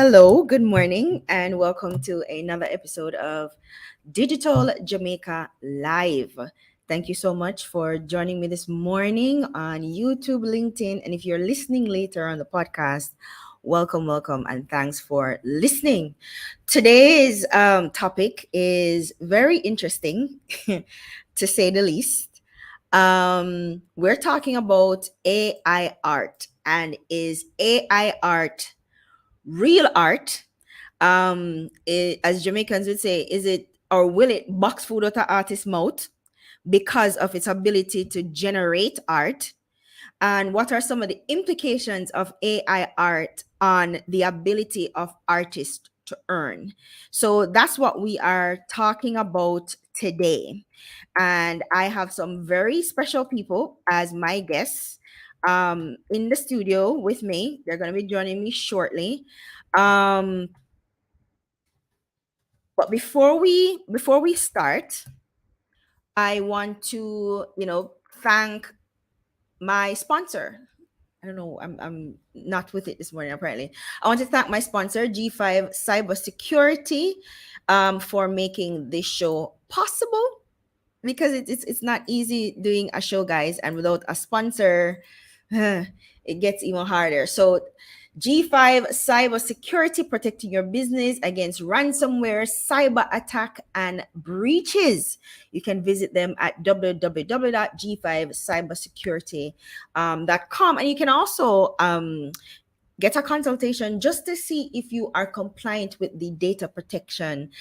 Hello, good morning, and welcome to another episode of Digital Jamaica Live. Thank you so much for joining me this morning on YouTube, LinkedIn, and if you're listening later on the podcast, welcome, and thanks for listening. Today's topic is very interesting, to say the least. We're talking about AI art, and is AI art real art? As Jamaicans would say, is it or will it box food out of artist's mouth because of its ability to generate art? And what are some of the implications of AI art on the ability of artists to earn? So that's what we are talking about today. And I have some very special people as my guests in the studio with me. They're going to be joining me shortly. Um, but before we start, I want to thank my sponsor. I don't know. I'm not with it this morning. Apparently, I want to thank my sponsor, G5 Cybersecurity, for making this show possible. Because it's not easy doing a show, guys, and without a sponsor, it gets even harder. So G5 Cybersecurity, protecting your business against ransomware, cyber attack, and breaches. You can visit them at www.g5cybersecurity.com, and you can also get a consultation just to see if you are compliant with the Data Protection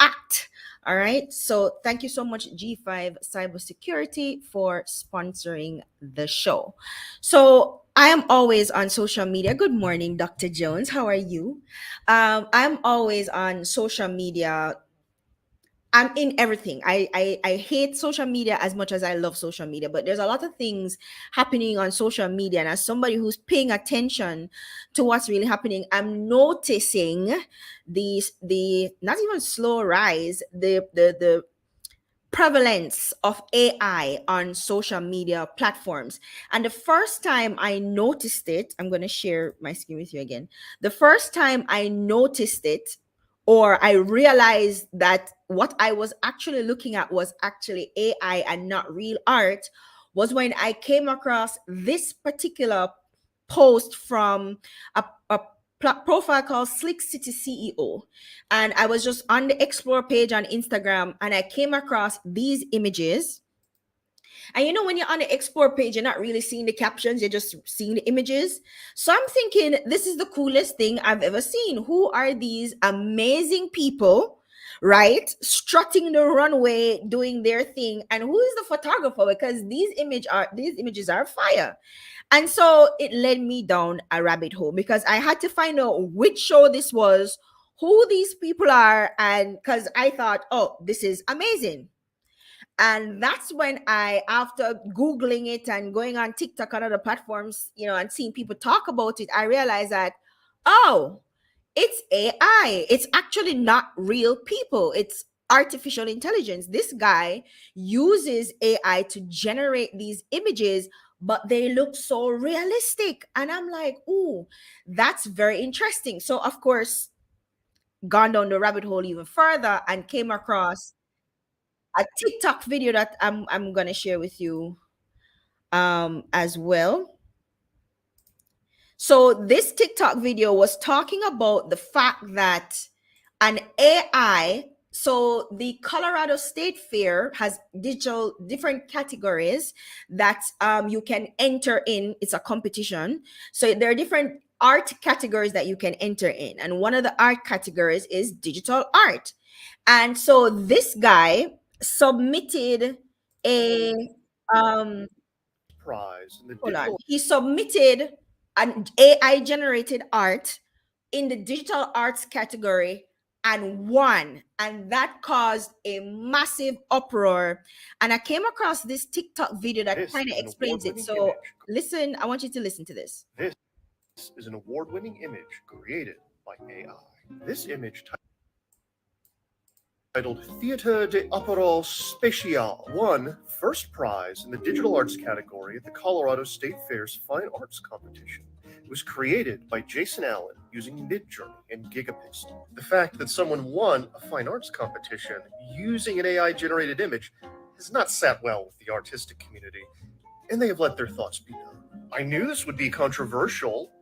Act. All right. So thank you so much, G5 Cybersecurity, for sponsoring the show. So I am always on social media. Good morning, Dr. Jones. How are you? I'm always on social media. I'm in everything. I hate social media as much as I love social media, but there's a lot of things happening on social media. And as somebody who's paying attention to what's really happening, I'm noticing the not even slow rise, the prevalence of AI on social media platforms. And the first time I noticed it, I'm going to share my screen with you again. The first time I noticed it, or I realized that what I was actually looking at was actually AI and not real art, was when I came across this particular post from a profile called Slick City CEO. And I was just on the explore page on Instagram, and I came across these images. And when you're on the explore page, you're not really seeing the captions, you're just seeing the images. So I'm thinking, this is the coolest thing I've ever seen. Who are these amazing people, right? Strutting the runway, doing their thing. And who is the photographer? Because these images are fire. And so it led me down a rabbit hole because I had to find out which show this was, who these people are, and because I thought, oh, this is amazing. And that's when after Googling it and going on TikTok and other platforms, and seeing people talk about it, I realized that, oh, it's AI. It's actually not real people. It's artificial intelligence. This guy uses AI to generate these images, but they look so realistic. And I'm like, ooh, that's very interesting. So, of course, gone down the rabbit hole even further and came across a TikTok video that I'm gonna share with you as well. So this TikTok video was talking about the fact that an AI, so the Colorado State Fair has different categories that you can enter in. It's a competition. So there are different art categories that you can enter in. And one of the art categories is digital art. And so this guy submitted a prize in the hold on. digital He submitted an AI generated art in the digital arts category and won. And that caused a massive uproar. And I came across this TikTok video that This kind of is an explains it. award-winning So image. listen, I want you to listen to this. This is an award-winning image created by AI. This image titled Theatre de Opera Spatial won first prize in the digital arts category at the Colorado State Fair's Fine Arts Competition. It was created by Jason Allen using Midjourney and Gigapixel. The fact that someone won a fine arts competition using an AI generated image has not sat well with the artistic community, and they have let their thoughts be known. I knew this would be controversial,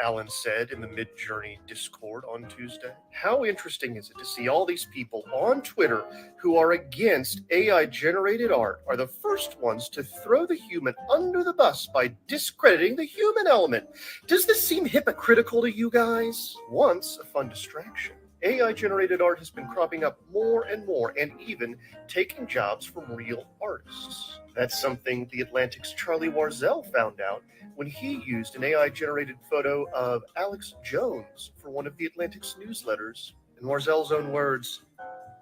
Allen said in the Midjourney Discord on Tuesday. How interesting is it to see all these people on Twitter who are against AI generated art are the first ones to throw the human under the bus by discrediting the human element? Does this seem hypocritical to you guys? Once a fun distraction, AI generated art has been cropping up more and more and even taking jobs from real artists. That's something The Atlantic's Charlie Warzel found out when he used an AI generated photo of Alex Jones for one of The Atlantic's newsletters. In Warzel's own words,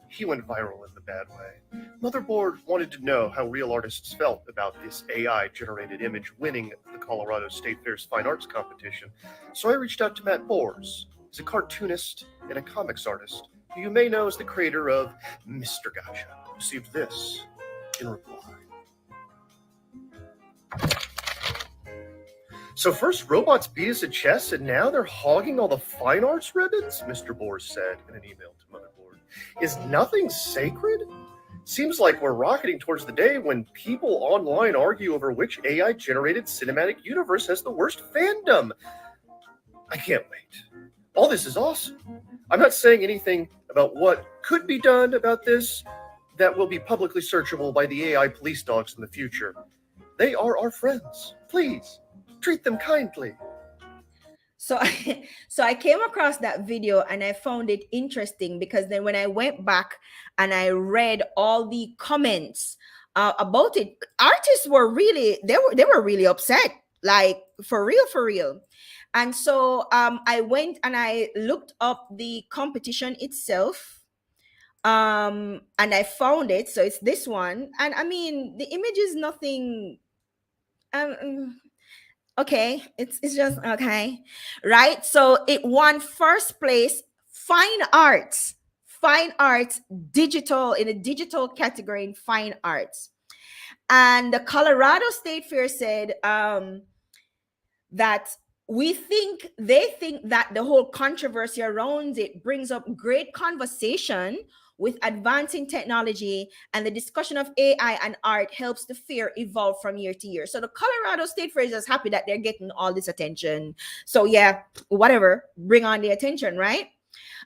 he went viral in the bad way. Motherboard wanted to know how real artists felt about this AI generated image winning the Colorado State Fair's Fine Arts competition, so I reached out to Matt Bors. He's a cartoonist and a comics artist who you may know as the creator of Mr. Gotcha. Received this in reply. So first robots beat us at chess, and now they're hogging all the fine arts ribbons? Mr. Bors said in an email to Motherboard. Is nothing sacred? Seems like we're rocketing towards the day when people online argue over which AI-generated cinematic universe has the worst fandom. I can't wait. All this is awesome. I'm not saying anything about what could be done about this that will be publicly searchable by the AI police dogs in the future. They are our friends. Please, treat them kindly. So, so I came across that video and I found it interesting because then when I went back and I read all the comments about it, artists were really they were really upset, like for real, for real. And so I went and I looked up the competition itself, and I found it. So it's this one, and I mean the image is nothing. Okay, it's just okay, right? So it won first place, fine arts, digital, in a digital category in fine arts. And the Colorado State Fair said that they think that the whole controversy around it brings up great conversation with advancing technology, and the discussion of AI and art helps the fair evolve from year to year. So the Colorado State Fair is just happy that they're getting all this attention. So yeah, whatever, bring on the attention, right?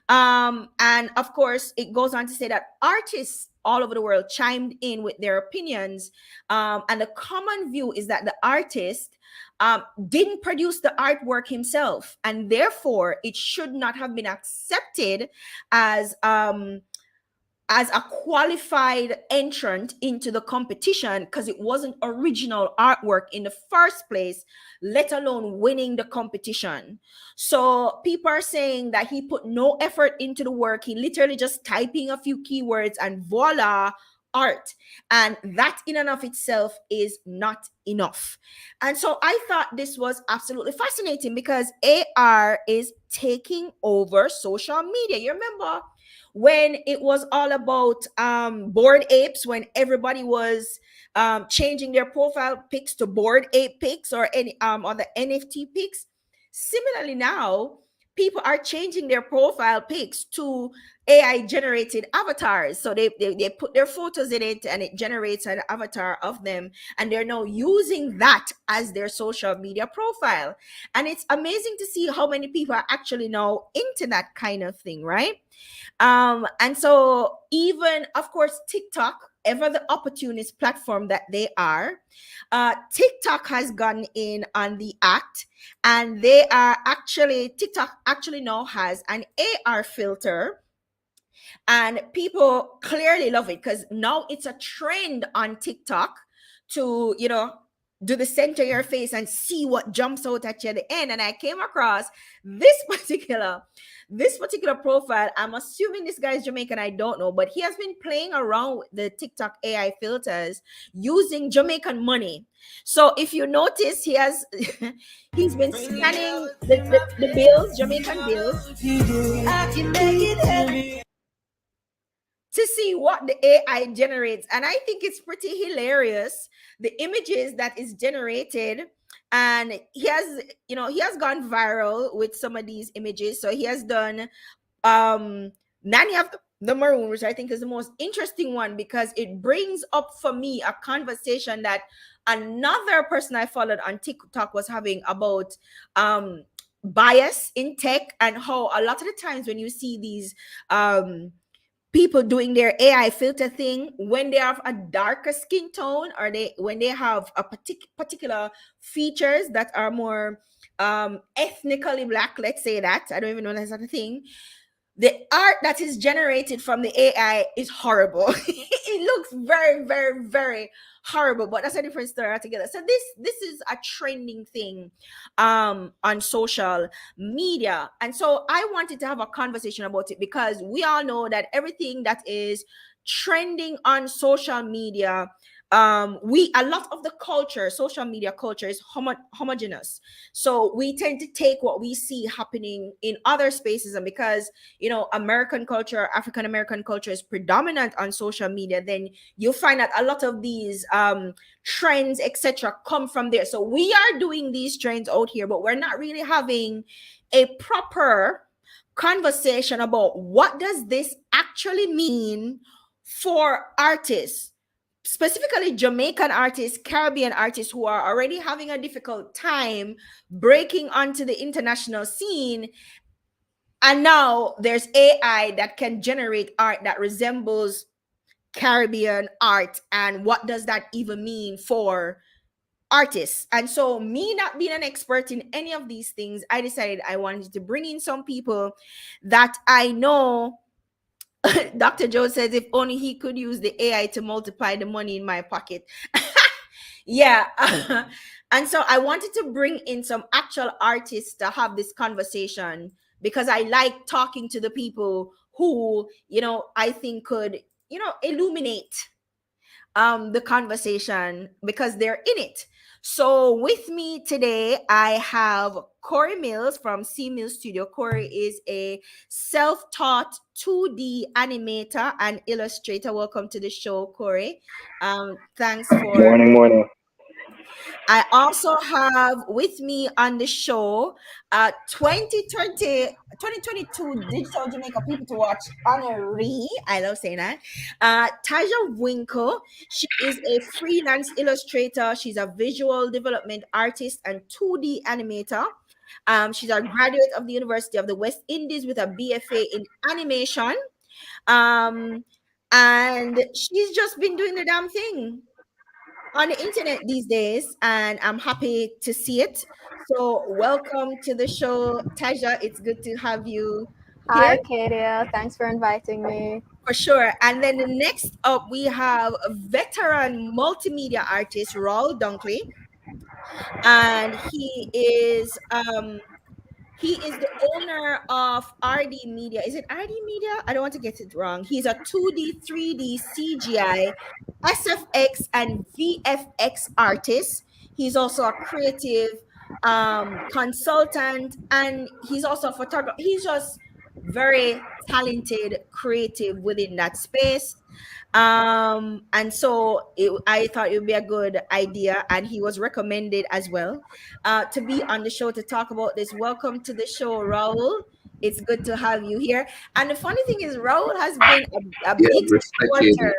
And of course, it goes on to say that artists all over the world chimed in with their opinions. And the common view is that the artist didn't produce the artwork himself, and therefore it should not have been accepted as a qualified entrant into the competition because it wasn't original artwork in the first place, let alone winning the competition. So people are saying that he put no effort into the work. He literally just typing a few keywords and voila, art. And that in and of itself is not enough. And so I thought this was absolutely fascinating because AR is taking over social media. You remember when it was all about bored apes, when everybody was changing their profile pics to bored ape pics or any other NFT pics? Similarly, now people are changing their profile pics to AI generated avatars. So they put their photos in it and it generates an avatar of them. And they're now using that as their social media profile. And it's amazing to see how many people are actually now into that kind of thing, right? And so even, of course, TikTok, ever the opportunist platform that they are, TikTok has gone in on the act, and TikTok actually now has an AR filter, and people clearly love it because now it's a trend on TikTok to, do the center of your face and see what jumps out at you at the end. And I came across this particular profile. I'm assuming this guy is Jamaican, I don't know, but he has been playing around with the TikTok AI filters using Jamaican money. So if you notice, he's been scanning the bills, Jamaican bills, to see what the AI generates. And I think it's pretty hilarious. The images that is generated and he has gone viral with some of these images. So he has done Nanny of the Maroon, which I think is the most interesting one because it brings up for me a conversation that another person I followed on TikTok was having about bias in tech, and how a lot of the times when you see these people doing their AI filter thing, when they have a darker skin tone, or when they have a particular features that are more ethnically black, let's say that, I don't even know that's not a thing, the art that is generated from the AI is horrible. It looks very, very, very horrible. But that's a different story altogether. So this is a trending thing on social media. And so I wanted to have a conversation about it because we all know that everything that is trending on social media, we a lot of the culture, social media culture, is homogeneous. So we tend to take what we see happening in other spaces, and because American culture, African American culture is predominant on social media, then you'll find that a lot of these trends, etc., come from there. So we are doing these trends out here, but we're not really having a proper conversation about what does this actually mean for artists, specifically Jamaican artists, Caribbean artists who are already having a difficult time breaking onto the international scene. And now there's AI that can generate art that resembles Caribbean art. And what does that even mean for artists? And so, me not being an expert in any of these things, I decided I wanted to bring in some people that I know. Dr. Joe says, if only he could use the AI to multiply the money in my pocket. Yeah. And so I wanted to bring in some actual artists to have this conversation because I like talking to the people who, I think could, illuminate the conversation because they're in it. So with me today, I have Cory Mills from C Mills Studio. Cory is a self-taught 2D animator and illustrator. Welcome to the show, Cory. Thanks for. Morning, morning. I also have with me on the show 2022 Digital Jamaica People to Watch honoree. I love saying that. Tahja Winkle. She is a freelance illustrator. She's a visual development artist and 2D animator. She's a graduate of the University of the West Indies with a BFA in animation. Um, and she's just been doing the damn thing on the internet these days, and I'm happy to see it. So, welcome to the show, Tahja. It's good to have you here Hi, Katia. Thanks for inviting me. for sure. And then the next up, we have a veteran multimedia artist, Raul Dunkley, and he is the owner of RD Media. Is it RD Media? I don't want to get it wrong. He's a 2D, 3D, CGI, SFX, and VFX artist. He's also a creative consultant, and he's also a photographer. He's just very talented, creative within that space. And so I thought it would be a good idea, and he was recommended as well to be on the show to talk about this. Welcome to the show, Raul. It's good to have you here. And the funny thing is, Raul has been a Yeah, big respect supporter. you.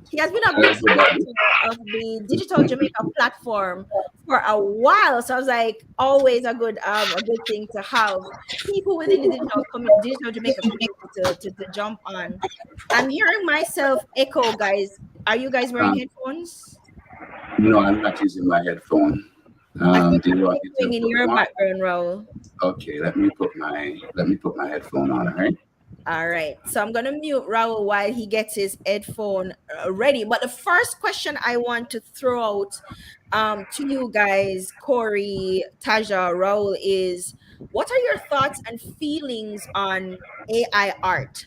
He has been a big supporter of the Digital Jamaica platform for a while. So I was like, always a good thing to have people within the Digital Jamaica community to jump on. I'm hearing myself echo, guys. Are you guys wearing headphones? No, I'm not using my headphone. I feel Do you want me something to in put your one? background, Raul. Okay, let me put my headphone on. All right. All right. So I'm gonna mute Raul while he gets his headphone ready. But the first question I want to throw out to you guys, Cory, Tahja, Raul, is what are your thoughts and feelings on AI art?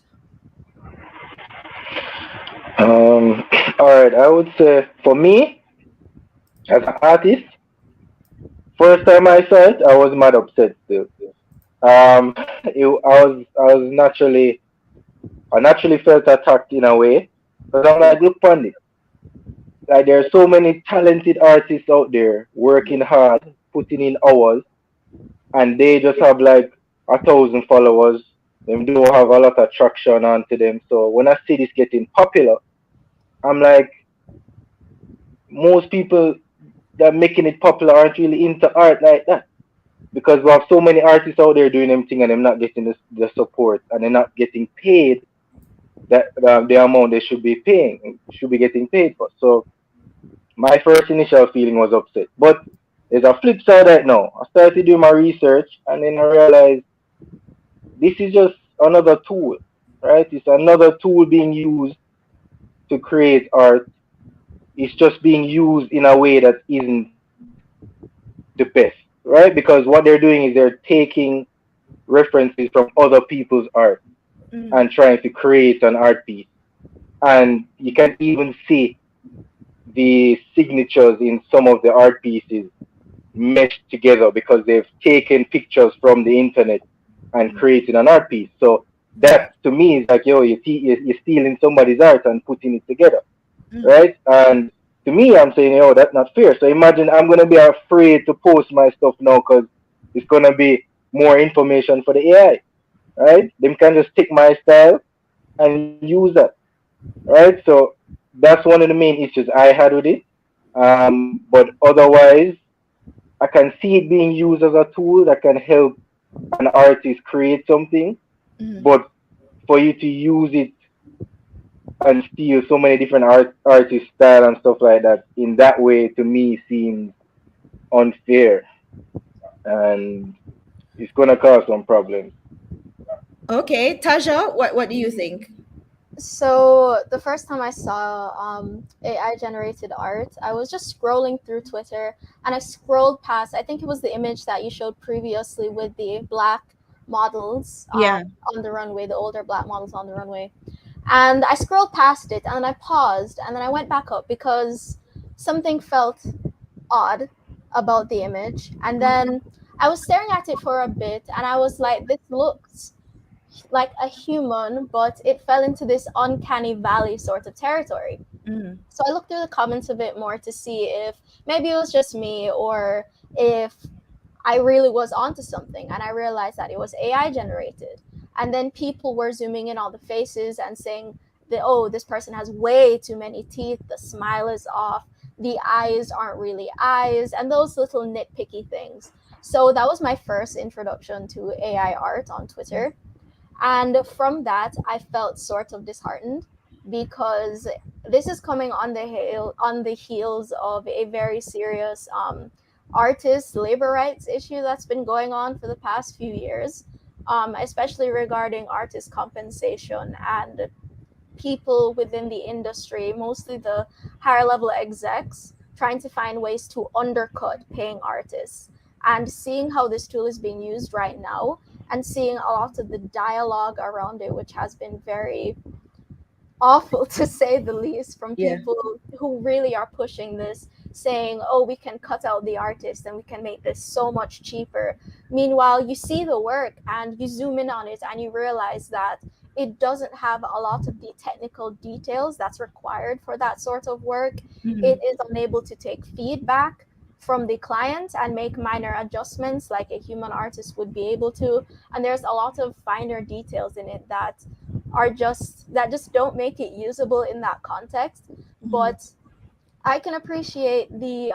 All right. I would say for me as an artist, first time I saw it, I was mad upset still. I was I naturally felt attacked in a way, because I'm like, look on it. Like there are so many talented artists out there working hard, putting in hours, and they just have like 1,000 followers. They don't have a lot of traction onto them. So when I see this getting popular, I'm like, most people that making it popular aren't really into art like that, because we have so many artists out there doing them thing and they're not getting the support and they're not getting paid that the amount they should be paying, should be getting paid for. So my first initial feeling was upset, but there's a flip side right now. I started doing my research and then I realized this is just another tool, right? It's another tool being used to create art. It's just being used in a way that isn't the best, right? Because what they're doing is they're taking references from other people's art Mm. and trying to create an art piece. And you can even see the signatures in some of the art pieces meshed together because they've taken pictures from the internet and Mm. created an art piece. So Yeah. that to me is like, yo, you're stealing somebody's art and putting it together, Mm. right? And to me, I'm saying, yo, that's not fair. So imagine I'm gonna be afraid to post my stuff now because it's gonna be more information for the AI, right? Them can just take my style and use that, right? So that's one of the main issues I had with it. But otherwise, I can see it being used as a tool that can help an artist create something. Mm. But for you to use it and steal so many different artist style and stuff like that in that way, to me seems unfair, and it's gonna cause some problems. Okay, Taja, what do you think? So the first time I saw AI generated art, I was just scrolling through Twitter and I scrolled past. I think it was the image that you showed previously with the black models Yeah. on the runway, the older black models on the runway. And I scrolled past it and then I paused and then I went back up because something felt odd about the image. And Mm. then I was staring at it for a bit and I was like, this looks like a human, but it fell into this uncanny valley sort of territory. Mm. So I looked through the comments a bit more to see if maybe it was just me or if I really was onto something. And I realized that it was AI generated. And then people were zooming in on the faces and saying that, oh, this person has way too many teeth, the smile is off, the eyes aren't really eyes, and those little nitpicky things. So that was my first introduction to AI art on Twitter. And from that, I felt sort of disheartened because this is coming on the heels of a very serious artist labor rights issue that's been going on for the past few years, especially regarding artist compensation and people within the industry, mostly the higher level execs, trying to find ways to undercut paying artists. And seeing how this tool is being used right now, and seeing a lot of the dialogue around it, which has been very awful to say the least, from Yeah. people who really are pushing this, saying, oh, we can cut out the artist and we can make this so much cheaper. Meanwhile, you see the work and you zoom in on it and you realize that it doesn't have a lot of the technical details that's required for that sort of work. Mm. It is unable to take feedback from the client and make minor adjustments like a human artist would be able to. And there's a lot of finer details in it that just don't make it usable in that context. Mm. But I can appreciate the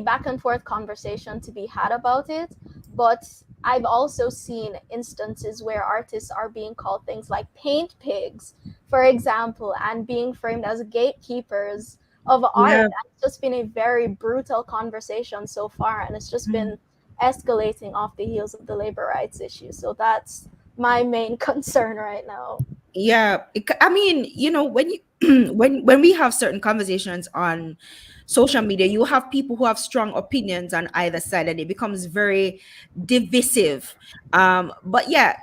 back and forth conversation to be had about it, but I've also seen instances where artists are being called things like paint pigs, for example, and being framed as gatekeepers of art. Yeah. And it's just been a very brutal conversation so far, and it's just Mm. been escalating off the heels of the labor rights issue. So that's my main concern right now. Yeah, I mean, when you when we have certain conversations on social media, you have people who have strong opinions on either side, and it becomes very divisive. But yeah,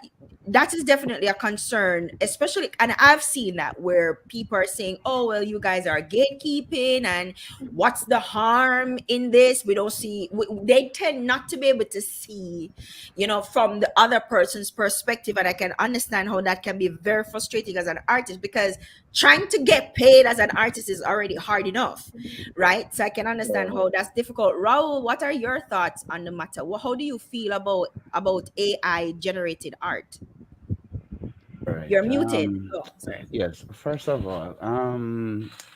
that is definitely a concern, especially, and I've seen that where people are saying, oh well, you guys are gatekeeping, and what's the harm in this? We don't see, they tend not to be able to see, from the other person's perspective. And I can understand how that can be very frustrating as an artist, because trying to get paid as an artist is already hard enough, right? So I can understand how that's difficult. Raul, what are your thoughts on the matter? How do you feel about AI generated art? All right. You're muted. Oh, sorry. Yes. First of all,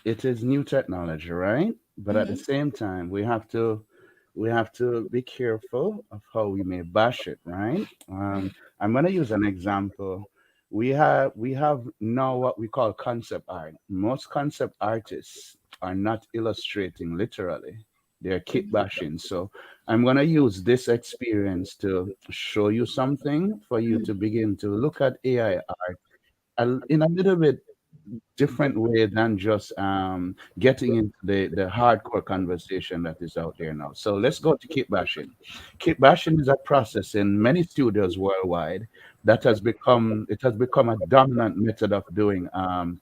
it is new technology, right? But at the Mm-hmm. same time, we have to be careful of how we may bash it, right? I'm gonna use an example. We have now what we call concept art. Most concept artists are not illustrating literally; they're kit bashing. So I'm gonna use this experience to show you something for you to begin to look at AI in a little bit different way than just getting into the hardcore conversation that is out there now. So let's go to kit bashing. Kit bashing is a process in many studios worldwide that has become a dominant method of doing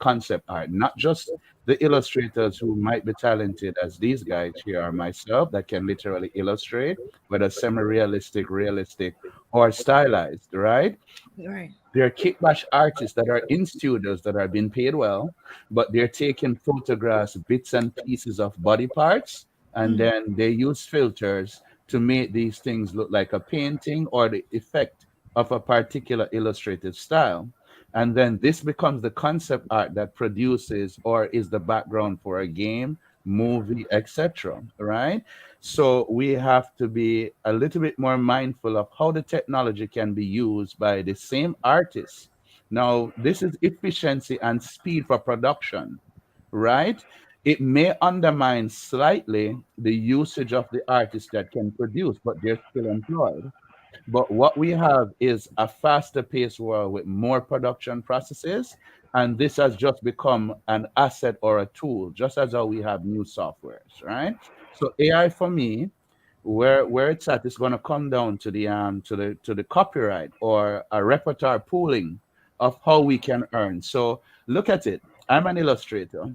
concept art. Not just the illustrators who might be talented as these guys here are myself that can literally illustrate, whether semi-realistic, realistic, or stylized, right? Right. There are kickbash artists that are in studios that are being paid well, but they're taking photographs, bits and pieces of body parts, and Mm. then they use filters to make these things look like a painting or the effect of a particular illustrated style. And then this becomes the concept art that produces or is the background for a game, movie, etc. Right? So we have to be a little bit more mindful of how the technology can be used by the same artists. Now, this is efficiency and speed for production, right? It may undermine slightly the usage of the artists that can produce, but they're still employed. But what we have is a faster paced world with more production processes. And this has just become an asset or a tool, just as how we have new softwares, right? So AI for me, where it's at is going to come down to the copyright or a repertoire pooling of how we can earn. So look at it. I'm an illustrator.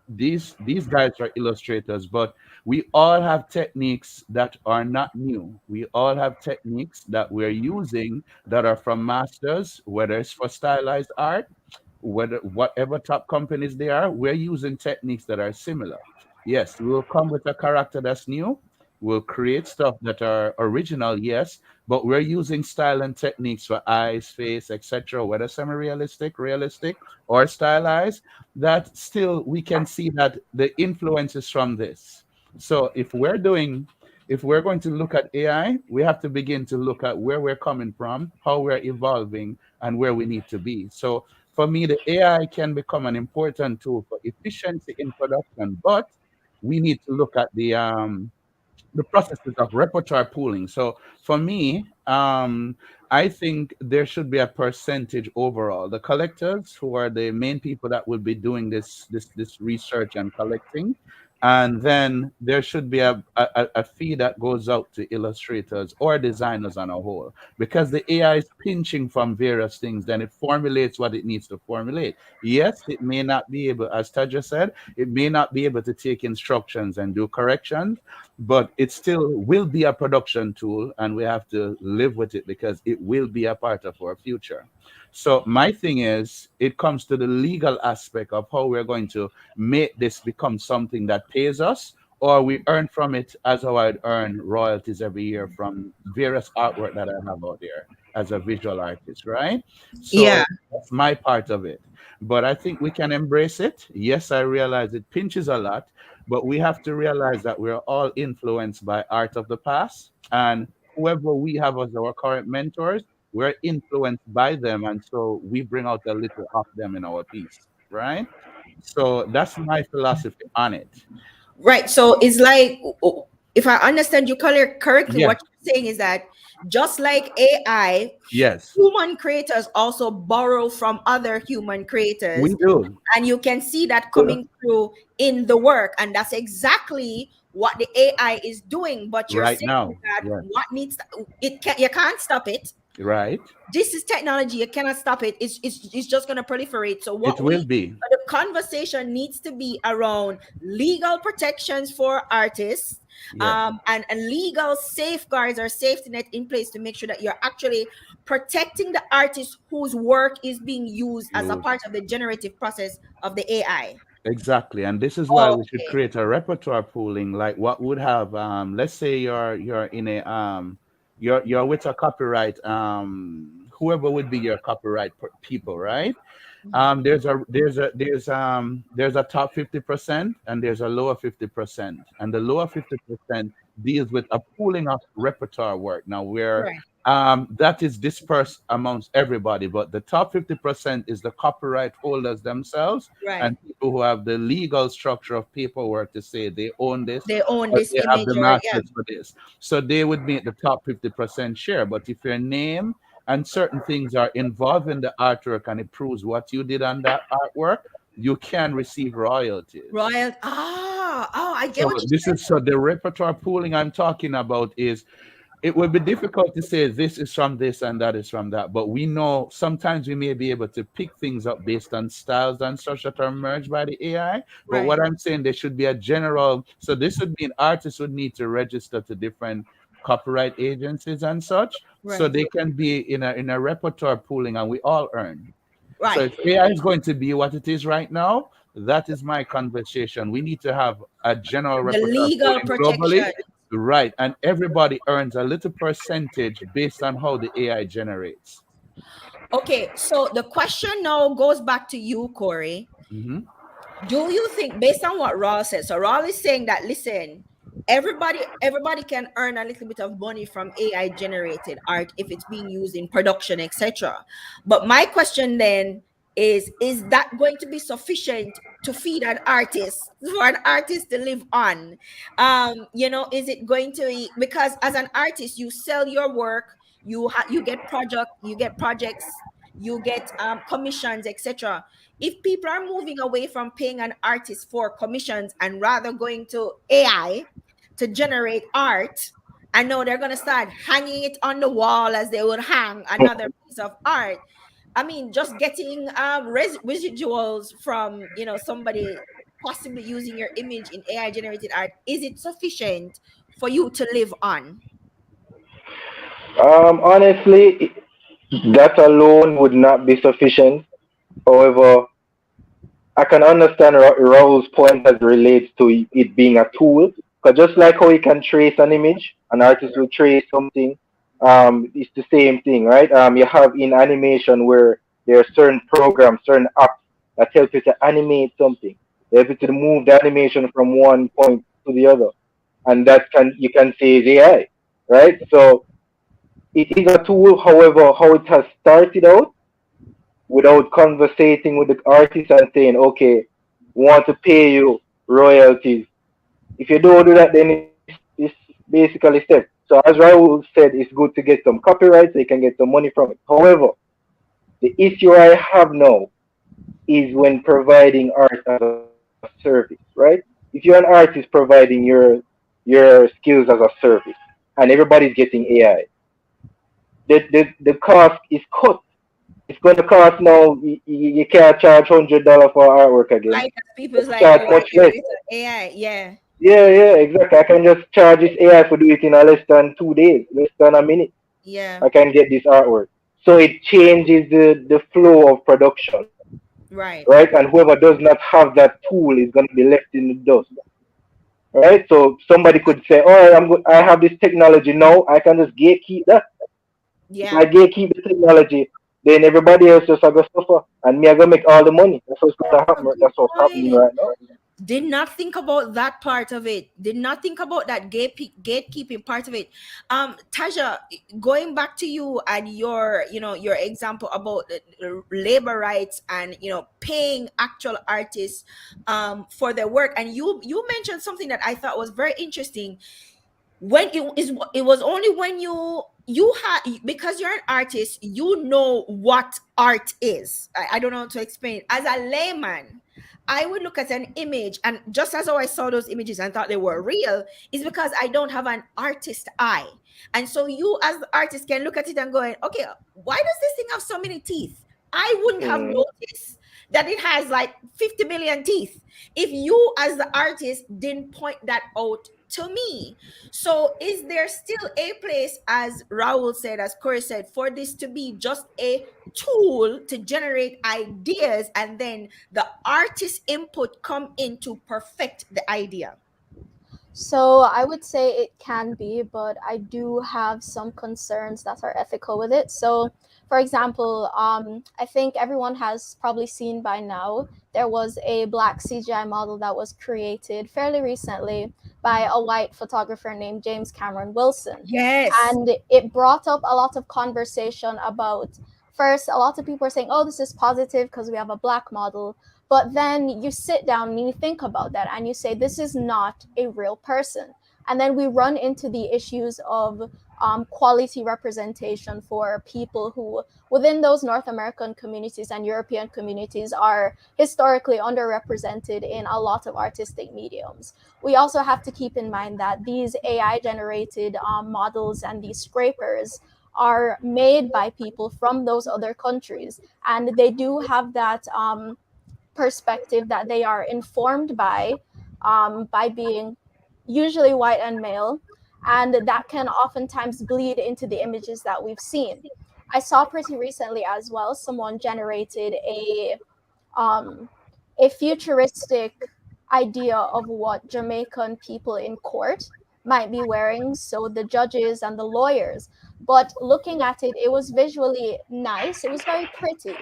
These guys are illustrators, but we all have techniques that are not new. We all have techniques that we're using that are from masters, whether it's for stylized art, whether whatever top companies they are, we're using techniques that are similar. Yes, we'll come with a character that's new. We'll create stuff that are original, yes, but we're using style and techniques for eyes, face, etc., whether semi-realistic, realistic, or stylized, that still we can see that the influence is from this. So if we're going to look at AI, we have to begin to look at where we're coming from, how we're evolving, and where we need to be. So for me, the AI can become an important tool for efficiency in production, but we need to look at the processes of repertoire pooling. So for me, I think there should be a percentage overall. The collectors, who are the main people that will be doing this research and collecting, and then there should be a fee that goes out to illustrators or designers on a whole, because the AI is pinching from various things, then it formulates what it needs to formulate. Yes, it may not be able, as Taja said, it may not be able to take instructions and do corrections, but it still will be a production tool, and we have to live with it because it will be a part of our future. So my thing is, it comes to the legal aspect of how we're going to make this become something that pays us, or we earn from it as how I'd earn royalties every year from various artwork that I have out there as a visual artist, right? Yeah. So that's my part of it. But I think we can embrace it. Yes, I realize it pinches a lot, but we have to realize that we're all influenced by art of the past, and whoever we have as our current mentors, we're influenced by them, and so we bring out a little of them in our piece, right? So that's my philosophy on it. Right. So it's like, if I understand you correctly, Yes, what you're saying is that just like AI, yes, human creators also borrow from other human we creators, do and you can see that coming through in the work, and that's exactly what the AI is doing. But you're right saying now. that Yes, what needs it can, you can't stop it, Right. This is technology. You cannot stop it. It's just going to proliferate. So It what will we be. the conversation needs to be around legal protections for artists, Yeah. and legal safeguards or safety net in place to make sure that you're actually protecting the artist whose work is being used as a Use. part of the generative process of the AI. Exactly, and this is why we should Okay. create a repertoire pooling. Like what would have, let's say you're in a you're with a copyright whoever would be your copyright people, right? There's a top 50% and there's a lower 50%, and the lower 50% deals with a pooling of repertoire work. Now where Right. that is dispersed amongst everybody, but the top 50% is the copyright holders themselves Right. and people who have the legal structure of paperwork to say they own this They own or this they have image, the or yeah. masters for this. So they would make the top 50% share. But if your name and certain things are involved in the artwork and it proves what you did on that artwork, you can receive royalties. Royal. Oh, I get So what you this said. is so the repertoire pooling I'm talking about is it would be difficult to say this is from this and that is from that, but we know sometimes we may be able to pick things up based on styles and such that are merged by the AI. But Right. what I'm saying, there should be a general, so this would mean artists would need to register to different copyright agencies and such, so Right. they can be in a repertoire pooling and we all earn. So Right. if AI is going to be what it is right now, that is my conversation. We need to have a general The repertoire legal pooling globally. protection. Right. And everybody earns a little percentage based on how the AI generates. Okay, so the question now goes back to you, Corey. Hmm. Do you think, based on what Raul said, so Raul is saying that, listen, everybody can earn a little bit of money from AI generated art if it's being used in production, etc. But my question then is that going to be sufficient to feed an artist, for an artist to live on? Is it going to be, because as an artist you sell your work, you get projects, you get commissions, etc. If people are moving away from paying an artist for commissions and rather going to AI to generate art, I know they're going to start hanging it on the wall as they would hang another piece of art. I mean, just getting residuals from, somebody possibly using your image in AI generated art, is it sufficient for you to live on? Honestly, that alone would not be sufficient. However, I can understand Raul's point as it relates to it being a tool. Because just like how you can trace an image, an artist will trace something. It's the same thing, right? You have in animation where there are certain programs, certain apps that help you to animate something. They help you to move the animation from one point to the other, and that can you can say is AI, right? So it is a tool. However, how it has started out without conversating with the artist and saying, okay, we want to pay you royalties. If you don't do that, then it's basically step. So as Raul said, it's good to get some copyright so you can get some money from it. However, the issue I have now is when providing art as a service, right? If you're an artist providing your skills as a service and everybody's getting AI, the cost is cut. It's going to cost now. You can't charge $100 for artwork again. Like, You people's like, charge why much can't less. it AI? Yeah. Yeah, yeah, exactly. I can just charge this AI for do it in a less than 2 days, less than a minute. Yeah. I can get this artwork. So it changes the flow of production, Right. right? And whoever does not have that tool is going to be left in the dust, right? So somebody could say, "Oh, I have this technology now. I can just gatekeep that. If I Yeah. gatekeep the technology, then everybody else just going to suffer, and me I gonna make all the money. That's what's going to A happen. good That's what's happening point. right now. Did not think about that part of it. Did not think about that gatekeeping part of it. Taja, going back to you and your example about the labor rights and paying actual artists for their work, and you mentioned something that I thought was very interesting. When it was only when you had, because you're an artist, what art is. I don't know how to explain it. As a layman, I would look at an image, and just as how I saw those images and thought they were real, is because I don't have an artist eye. And so you, as the artist, can look at it and going, okay, why does this thing have so many teeth? I wouldn't have Mm, noticed that it has like 50 million teeth if you, as the artist, didn't point that out to me. So, is there still a place, as Raul said, as Corey said, for this to be just a tool to generate ideas and then the artist input come in to perfect the idea? So I would say it can be, but I do have some concerns that are ethical with it. So, for example, I think everyone has probably seen by now there was a black CGI model that was created fairly recently by a white photographer named James Cameron Wilson. Yes. And it brought up a lot of conversation about, first, a lot of people are saying, oh, this is positive because we have a black model. But then you sit down and you think about that and you say, this is not a real person. And then we run into the issues of quality representation for people who, within those North American communities and European communities, are historically underrepresented in a lot of artistic mediums. We also have to keep in mind that these AI generated models and these scrapers are made by people from those other countries. And they do have that perspective that they are informed by being usually white and male, and that can oftentimes bleed into the images that we've seen. I saw pretty recently as well someone generated um, a futuristic idea of what Jamaican people in court might be wearing, so the judges and the lawyers. But looking at it, it was visually nice, it was very pretty.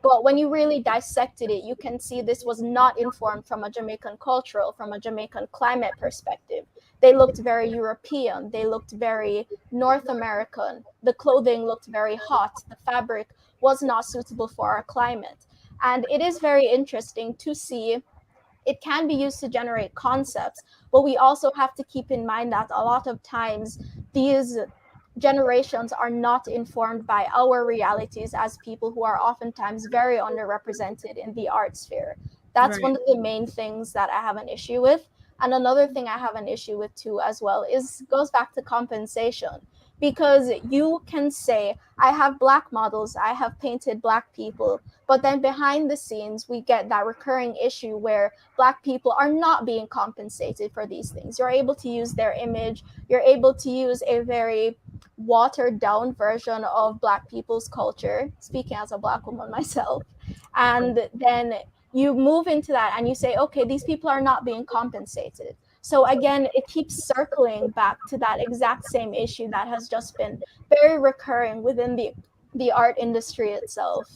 But when you really dissected it, you can see this was not informed from a Jamaican cultural, from a Jamaican climate perspective. They looked very European, they looked very North American, the clothing looked very hot, the fabric was not suitable for our climate. And it is very interesting to see it can be used to generate concepts, but we also have to keep in mind that a lot of times these generations are not informed by our realities as people who are oftentimes very underrepresented in the art sphere. That's Right. one of the main things that I have an issue with. And another thing I have an issue with too as well is goes back to compensation, because you can say I have black models, I have painted black people, but then behind the scenes we get that recurring issue where black people are not being compensated for these things. You're able to use their image, you're able to use a very watered down version of black people's culture, speaking as a black woman myself, and then you move into that and you say, okay, these people are not being compensated. So again, it keeps circling back to that exact same issue that has just been very recurring within the art industry itself.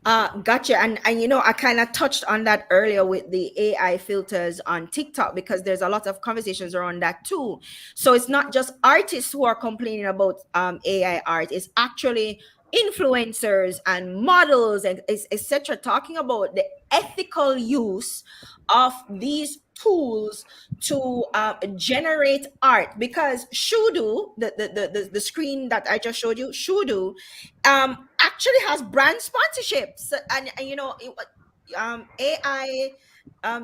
Gotcha. And you know, I kind of touched on that earlier with the AI filters on TikTok because there's a lot of conversations around that too. So it's not just artists who are complaining about AI art, it's actually influencers and models and etc. talking about the ethical use of these tools to generate art, because Shudu, the screen that I just showed you, Shudu actually has brand sponsorships, and you know AI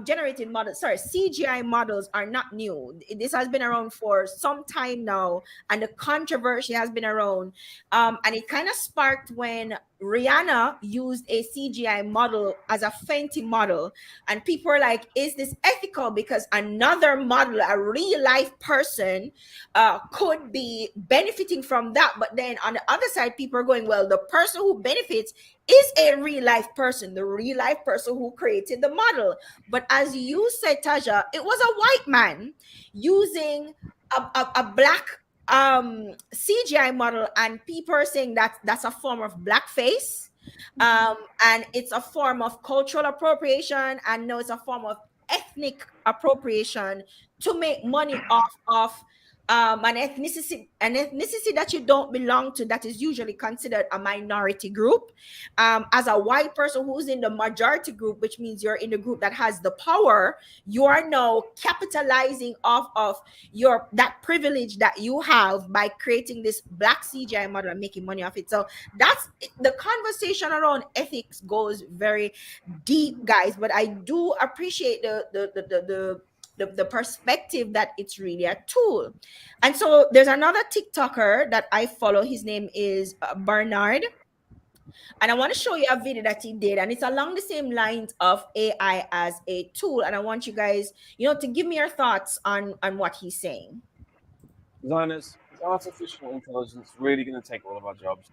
generated models, sorry, CGI models are not new. This has been around for some time now, and the controversy has been around, and it kind of sparked when Rihanna used a CGI model as a Fenty model, and people are like, is this ethical? Because another model, a real life person, could be benefiting from that. But then on the other side, people are going, well, the person who benefits is a real life person, the real life person who created the model. But as you said, Taja, it was a white man using a black CGI model, and people are saying that that's a form of blackface, and it's a form of cultural appropriation, and no, it's a form of ethnic appropriation to make money off of an ethnicity that you don't belong to, that is usually considered a minority group. As a white person who's in the majority group, which means you're in the group that has the power, you are now capitalizing off of your that privilege that you have by creating this black CGI model and making money off it. So that's the conversation around ethics goes very deep, guys. But I do appreciate the perspective that it's really a tool. And so there's another TikToker that I follow. His name is Bernard. And I want to show you a video that he did. And it's along the same lines of AI as a tool. And I want you guys, to give me your thoughts on what he's saying. Designers, is artificial intelligence really going to take all of our jobs?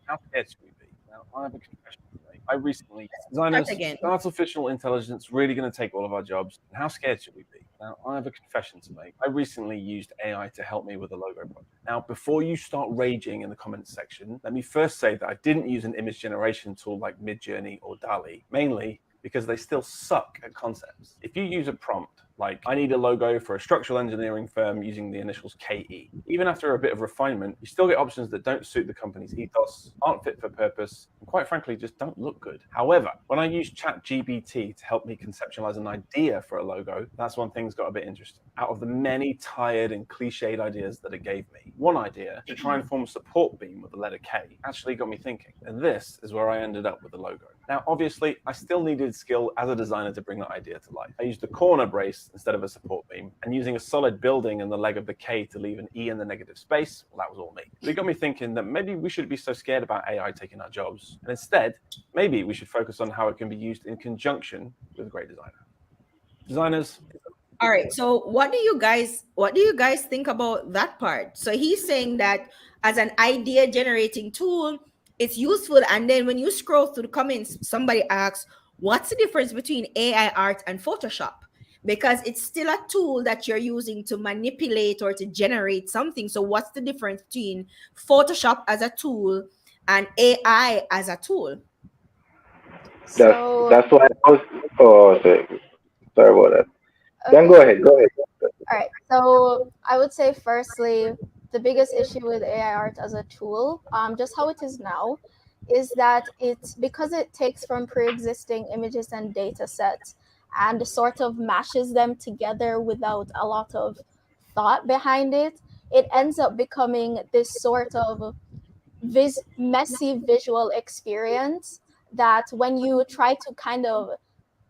How scared should we be? Now, I have a confession to make. I recently, designers, again. is artificial intelligence really going to take all of our jobs? And how scared should we be? Now, I have a confession to make. I recently used AI to help me with a logo project. Now, before you start raging in the comments section, let me first say that I didn't use an image generation tool like Midjourney or DALL-E, mainly because they still suck at concepts. If you use a prompt like, I need a logo for a structural engineering firm using the initials KE, even after a bit of refinement, you still get options that don't suit the company's ethos, aren't fit for purpose, and quite frankly, just don't look good. However, when I use ChatGPT to help me conceptualize an idea for a logo, that's when things got a bit interesting. Out of the many tired and cliched ideas that it gave me, one idea to try and form a support beam with the letter K actually got me thinking. And this is where I ended up with the logo. Now, obviously, I still needed skill as a designer to bring that idea to life. I used a corner brace instead of a support beam, and using a solid building in the leg of the K to leave an E in the negative space, well, that was all me. But it got me thinking that maybe we shouldn't be so scared about AI taking our jobs, and instead, maybe we should focus on how it can be used in conjunction with a great designer. Designers. All right. So what do you guys think about that part? So he's saying that as an idea generating tool, it's useful. And then when you scroll through the comments, somebody asks, what's the difference between AI art and Photoshop? Because it's still a tool that you're using to manipulate or to generate something. So what's the difference between Photoshop as a tool and AI as a tool? So, That's why I was. Oh, sorry about that. Then okay. go ahead. Go ahead. All right. So I would say, firstly, the biggest issue with AI art as a tool, just how it is now, is that it's because it takes from pre-existing images and data sets and sort of mashes them together without a lot of thought behind it. It ends up becoming this sort of messy visual experience that when you try to kind of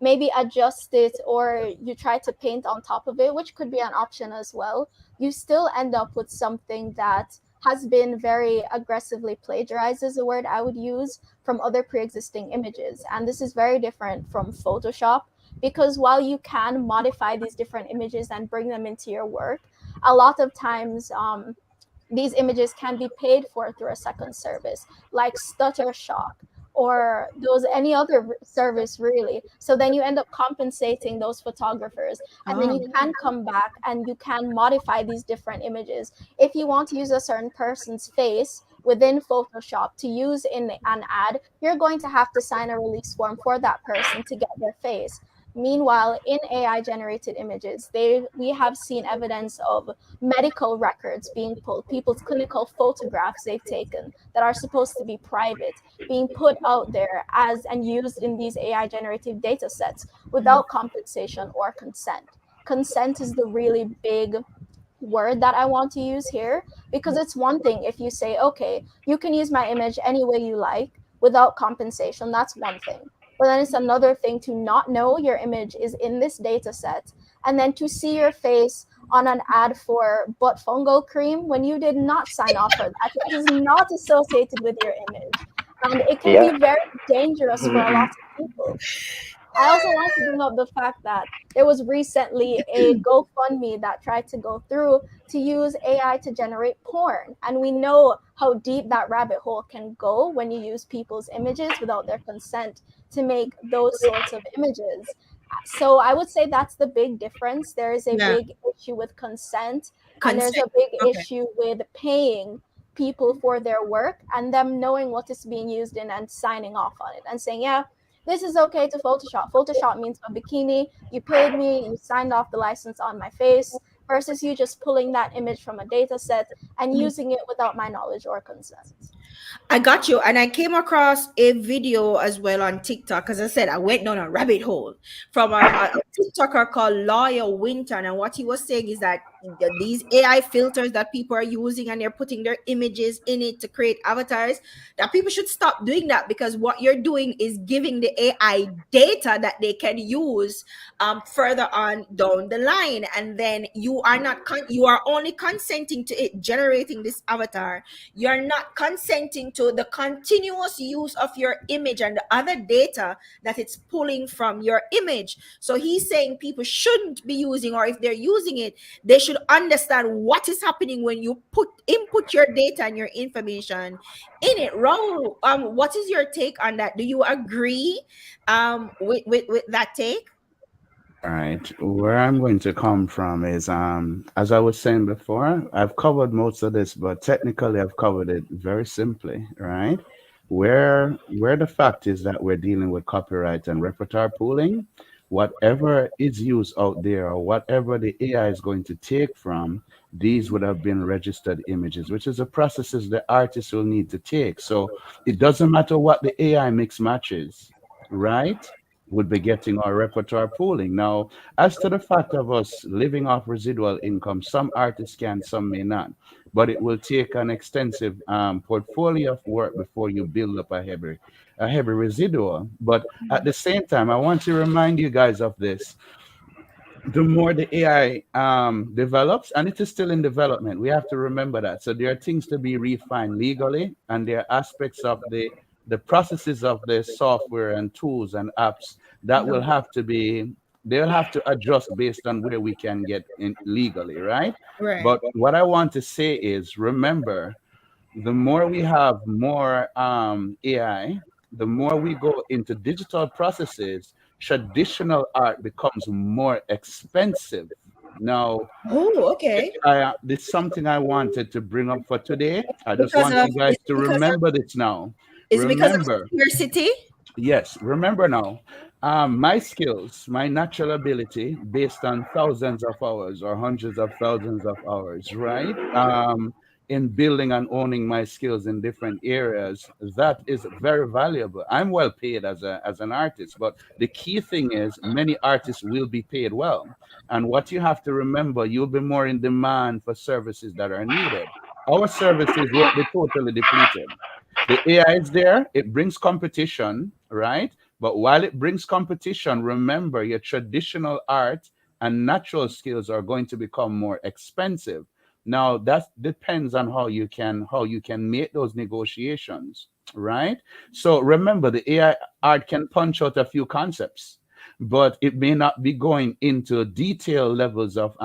maybe adjust it or you try to paint on top of it, which could be an option as well, you still end up with something that has been very aggressively plagiarized, is a word I would use, from other pre-existing images. And this is very different from Photoshop, because while you can modify these different images and bring them into your work, a lot of times these images can be paid for through a second service like Shutterstock or those any other service, really. So then you end up compensating those photographers, and then you can come back and you can modify these different images. If you want to use a certain person's face within Photoshop to use in an ad, you're going to have to sign a release form for that person to get their face. Meanwhile, in AI generated images, we have seen evidence of medical records being pulled, people's clinical photographs they've taken that are supposed to be private, being put out there as and used in these AI generative data sets without compensation or consent. Consent is the really big word that I want to use here, because it's one thing if you say, okay, you can use my image any way you like without compensation, that's one thing. But then it's another thing to not know your image is in this data set, and then to see your face on an ad for butt fungal cream when you did not sign off for that. It is not associated with your image. And it can Yeah. be very dangerous for a lot of people. I also want to bring up the fact that there was recently a GoFundMe that tried to go through to use AI to generate porn. And we know how deep that rabbit hole can go when you use people's images without their consent to make those sorts of images. So I would say that's the big difference. There is a Yeah. big issue with consent, and there's Consent. a big Okay. issue with paying people for their work and them knowing what is being used in and signing off on it and saying, yeah, this is okay to Photoshop. Photoshop means a bikini. You paid me, you signed off the license on my face, versus you just pulling that image from a data set and using it without my knowledge or consent. I got you. And I came across a video as well on TikTok. As I said, I went down a rabbit hole from a TikToker called Lawyer Winton. And what he was saying is that these AI filters that people are using and they're putting their images in it to create avatars, that people should stop doing that, because what you're doing is giving the AI data that they can use further on down the line. And then you are not, you are only consenting to it generating this avatar. You're not consenting to the continuous use of your image and the other data that it's pulling from your image. So he's saying people shouldn't be using, or if they're using it, they should understand what is happening when you input your data and your information in it. Raul, what is your take on that? Do you agree with that take? All right. Where I'm going to come from is, as I was saying before, I've covered most of this, but technically I've covered it very simply, right? Where the fact is that we're dealing with copyright and repertoire pooling, whatever is used out there or whatever the AI is going to take from, these would have been registered images, which is a processes the artist will need to take. So it doesn't matter what the AI mix matches, right? Would be getting our repertoire pooling. Now, as to the fact of us living off residual income, some artists can, some may not, but it will take an extensive portfolio of work before you build up a heavy residual. But at the same time, I want to remind you guys of this. The more the AI develops, and it is still in development, we have to remember that. So there are things to be refined legally, and there are aspects of the processes of the software and tools and apps that will have to be, they'll have to adjust based on where we can get in legally, right? Right. But what I want to say is, remember, the more we have more AI, the more we go into digital processes, traditional art becomes more expensive. Now, Oh, okay. this is something I wanted to bring up for today. I just Because want of, you guys to remember this now. is it because of Remember, scarcity? yes, remember now, my skills, my natural ability based on thousands of hours or hundreds of thousands of hours, right? In building and owning my skills in different areas, that is very valuable. I'm well paid as an artist, but the key thing is many artists will be paid well. And what you have to remember, you'll be more in demand for services that are needed. Our services won't be totally depleted. The AI is there, it brings competition, right? But while it brings competition, remember your traditional art and natural skills are going to become more expensive. Now that depends on how you can make those negotiations, right? So remember the AI art can punch out a few concepts, but it may not be going into detailed levels of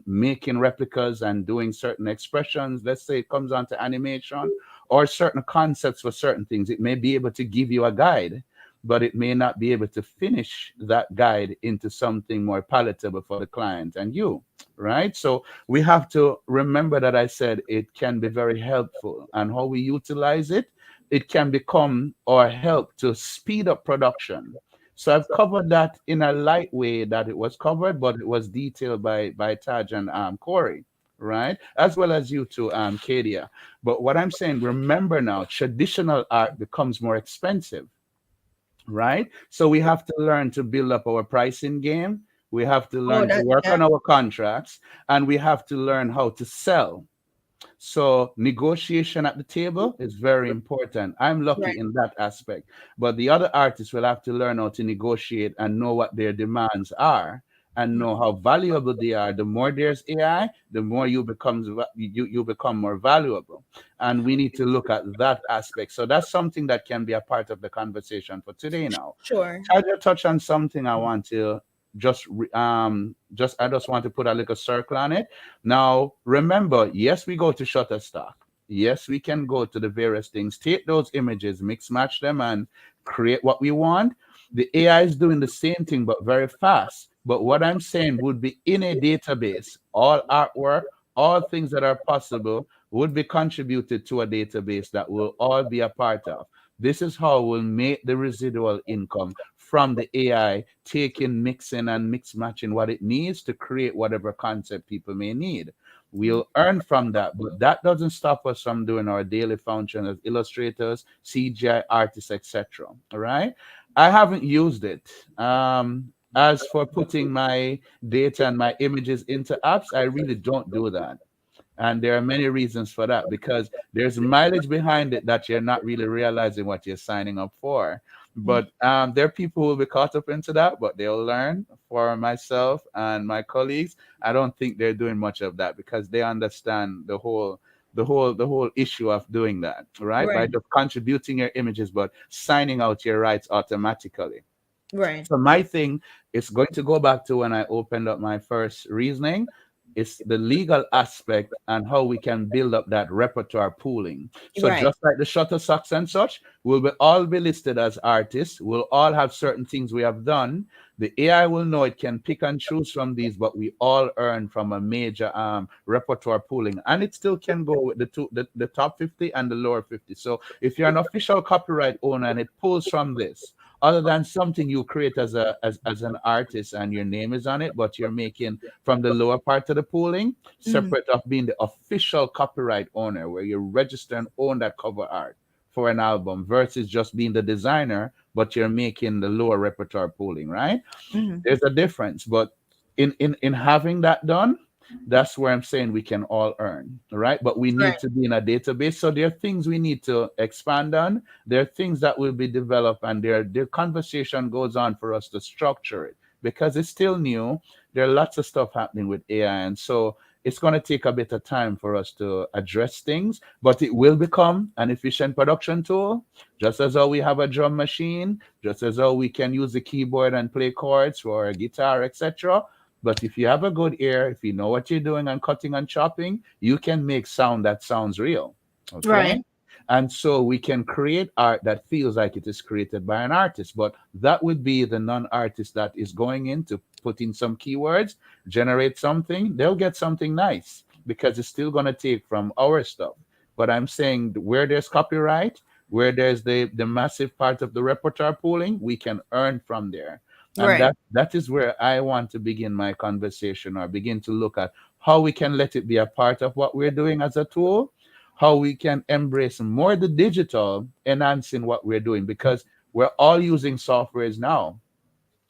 making replicas and doing certain expressions. Let's say it comes on to animation or certain concepts for certain things. It may be able to give you a guide, but it may not be able to finish that guide into something more palatable for the client and you, right? So we have to remember that I said it can be very helpful, and how we utilize it, it can become or help to speed up production. So I've covered that in a light way that it was covered, but it was detailed by Taj and Cory, right? As well as you too, Kadia. But what I'm saying, remember now, traditional art becomes more expensive, right? So we have to learn to build up our pricing game. We have to Oh, learn to that, work yeah. on our contracts, and we have to learn how to sell. So negotiation at the table is very important. I'm Right. lucky in that aspect. But the other artists will have to learn how to negotiate and know what their demands are and know how valuable they are. The more there's AI, the more you become more valuable. And we need to look at that aspect. So that's something that can be a part of the conversation for today now. Sure. Tahja touch on something I want to I just want to put a little circle on it. Now remember, yes, we go to Shutterstock. Yes, we can go to the various things, take those images, mix match them, and create what we want. The AI is doing the same thing, but very fast. But what I'm saying would be in a database, all artwork, all things that are possible would be contributed to a database that will all be a part of. This is how we'll make the residual income from the AI taking, mixing, and mix matching what it needs to create whatever concept people may need. We'll earn from that, but that doesn't stop us from doing our daily function as illustrators, CGI artists, etc. All right. I haven't used it. As for putting my data and my images into apps, I really don't do that. And there are many reasons for that because there's mileage behind it that you're not really realizing what you're signing up for. But there are people who will be caught up into that, but they'll learn. For myself and my colleagues, I don't think they're doing much of that because they understand the whole issue of doing that, right? By Right. just contributing your images, but signing out your rights automatically. Right. So my thing is going to go back to when I opened up my first reasoning. It's the legal aspect and how we can build up that repertoire pooling. So Right. just like the Shuttersocks and such, we'll be all be listed as artists. We'll all have certain things we have done. The AI will know it can pick and choose from these, but we all earn from a major repertoire pooling, and it still can go with the top 50 and the lower 50. So if you're an official copyright owner and it pulls from this, other than something you create as an artist and your name is on it, but you're making from the lower part of the pooling, separate of being the official copyright owner, where you register and own that cover art for an album, versus just being the designer, but you're making the lower repertoire pooling, right? Mm-hmm. There's a difference, but in having that done, that's where I'm saying we can all earn, right? But we Right. need to be in a database. So there are things we need to expand on. There are things that will be developed, and their conversation goes on for us to structure it because it's still new. There are lots of stuff happening with AI, and so it's going to take a bit of time for us to address things, but it will become an efficient production tool, just as how we have a drum machine, just as how we can use the keyboard and play chords for a guitar, etc. But if you have a good ear, if you know what you're doing and cutting and chopping, you can make sound that sounds real. Okay. Right. And so we can create art that feels like it is created by an artist. But that would be the non artist that is going in to put in some keywords, generate something, they'll get something nice because it's still going to take from our stuff. But I'm saying where there's copyright, where there's the massive part of the repertoire pooling, we can earn from there. And Right. that is where I want to begin my conversation or begin to look at how we can let it be a part of what we're doing as a tool, how we can embrace more the digital, enhancing what we're doing because we're all using softwares now.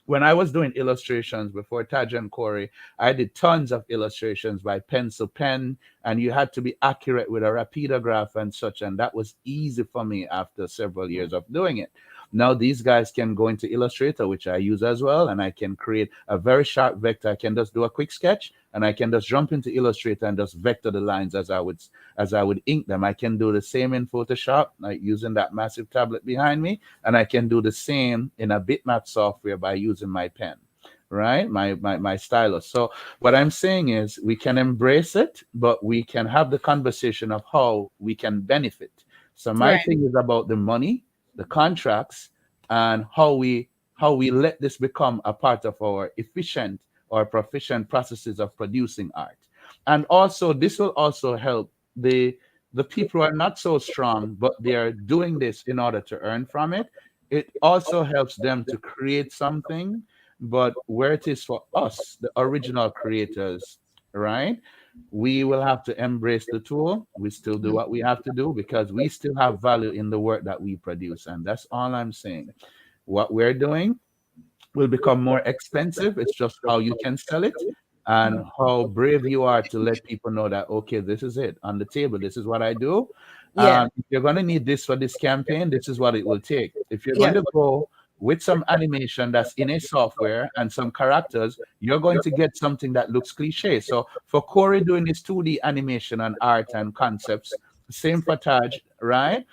When I was doing illustrations before Tahja and Cory, I did tons of illustrations by pencil pen, and you had to be accurate with a rapidograph and such, and that was easy for me after several years of doing it. Now these guys can go into Illustrator, which I use as well, and I can create a very sharp vector. I can just do a quick sketch, and I can just jump into Illustrator and just vector the lines as I would ink them. I can do the same in Photoshop, like using that massive tablet behind me, and I can do the same in a bitmap software by using my pen, right? My stylus. So what I'm saying is we can embrace it, but we can have the conversation of how we can benefit. So my Right. thing is about the money, the contracts, and how we let this become a part of our efficient or proficient processes of producing art. And also this will also help the people who are not so strong, but they are doing this in order to earn from it. It also helps them to create something, but where it is for us, the original creators, right? We will have to embrace the tool. We still do what we have to do because we still have value in the work that we produce. And that's all I'm saying. What we're doing will become more expensive. It's just how you can sell it and how brave you are to let people know that, okay, this is it on the table. This is what I do. Yeah. If you're going to need this for this campaign, this is what it will take. If you're going Yeah. to go with some animation that's in a software and some characters, you're going to get something that looks cliche. So for Cory doing his 2D animation and art and concepts, same for Taj, right?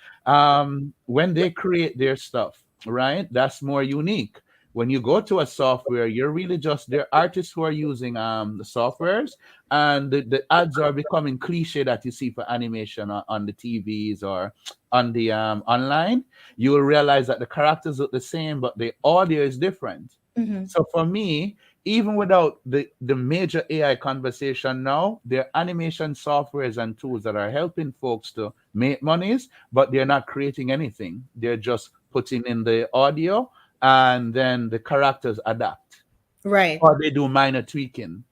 When they create their stuff, right, that's more unique. When you go to a software, you're really just there are artists who are using the softwares, and the ads are becoming cliche that you see for animation on the TVs or on the online. You will realize that the characters look the same, but the audio is different. Mm-hmm. So for me, even without the major AI conversation now, there are animation softwares and tools that are helping folks to make monies, but they're not creating anything. They're just putting in the audio and then the characters adapt Right. or they do minor tweaking.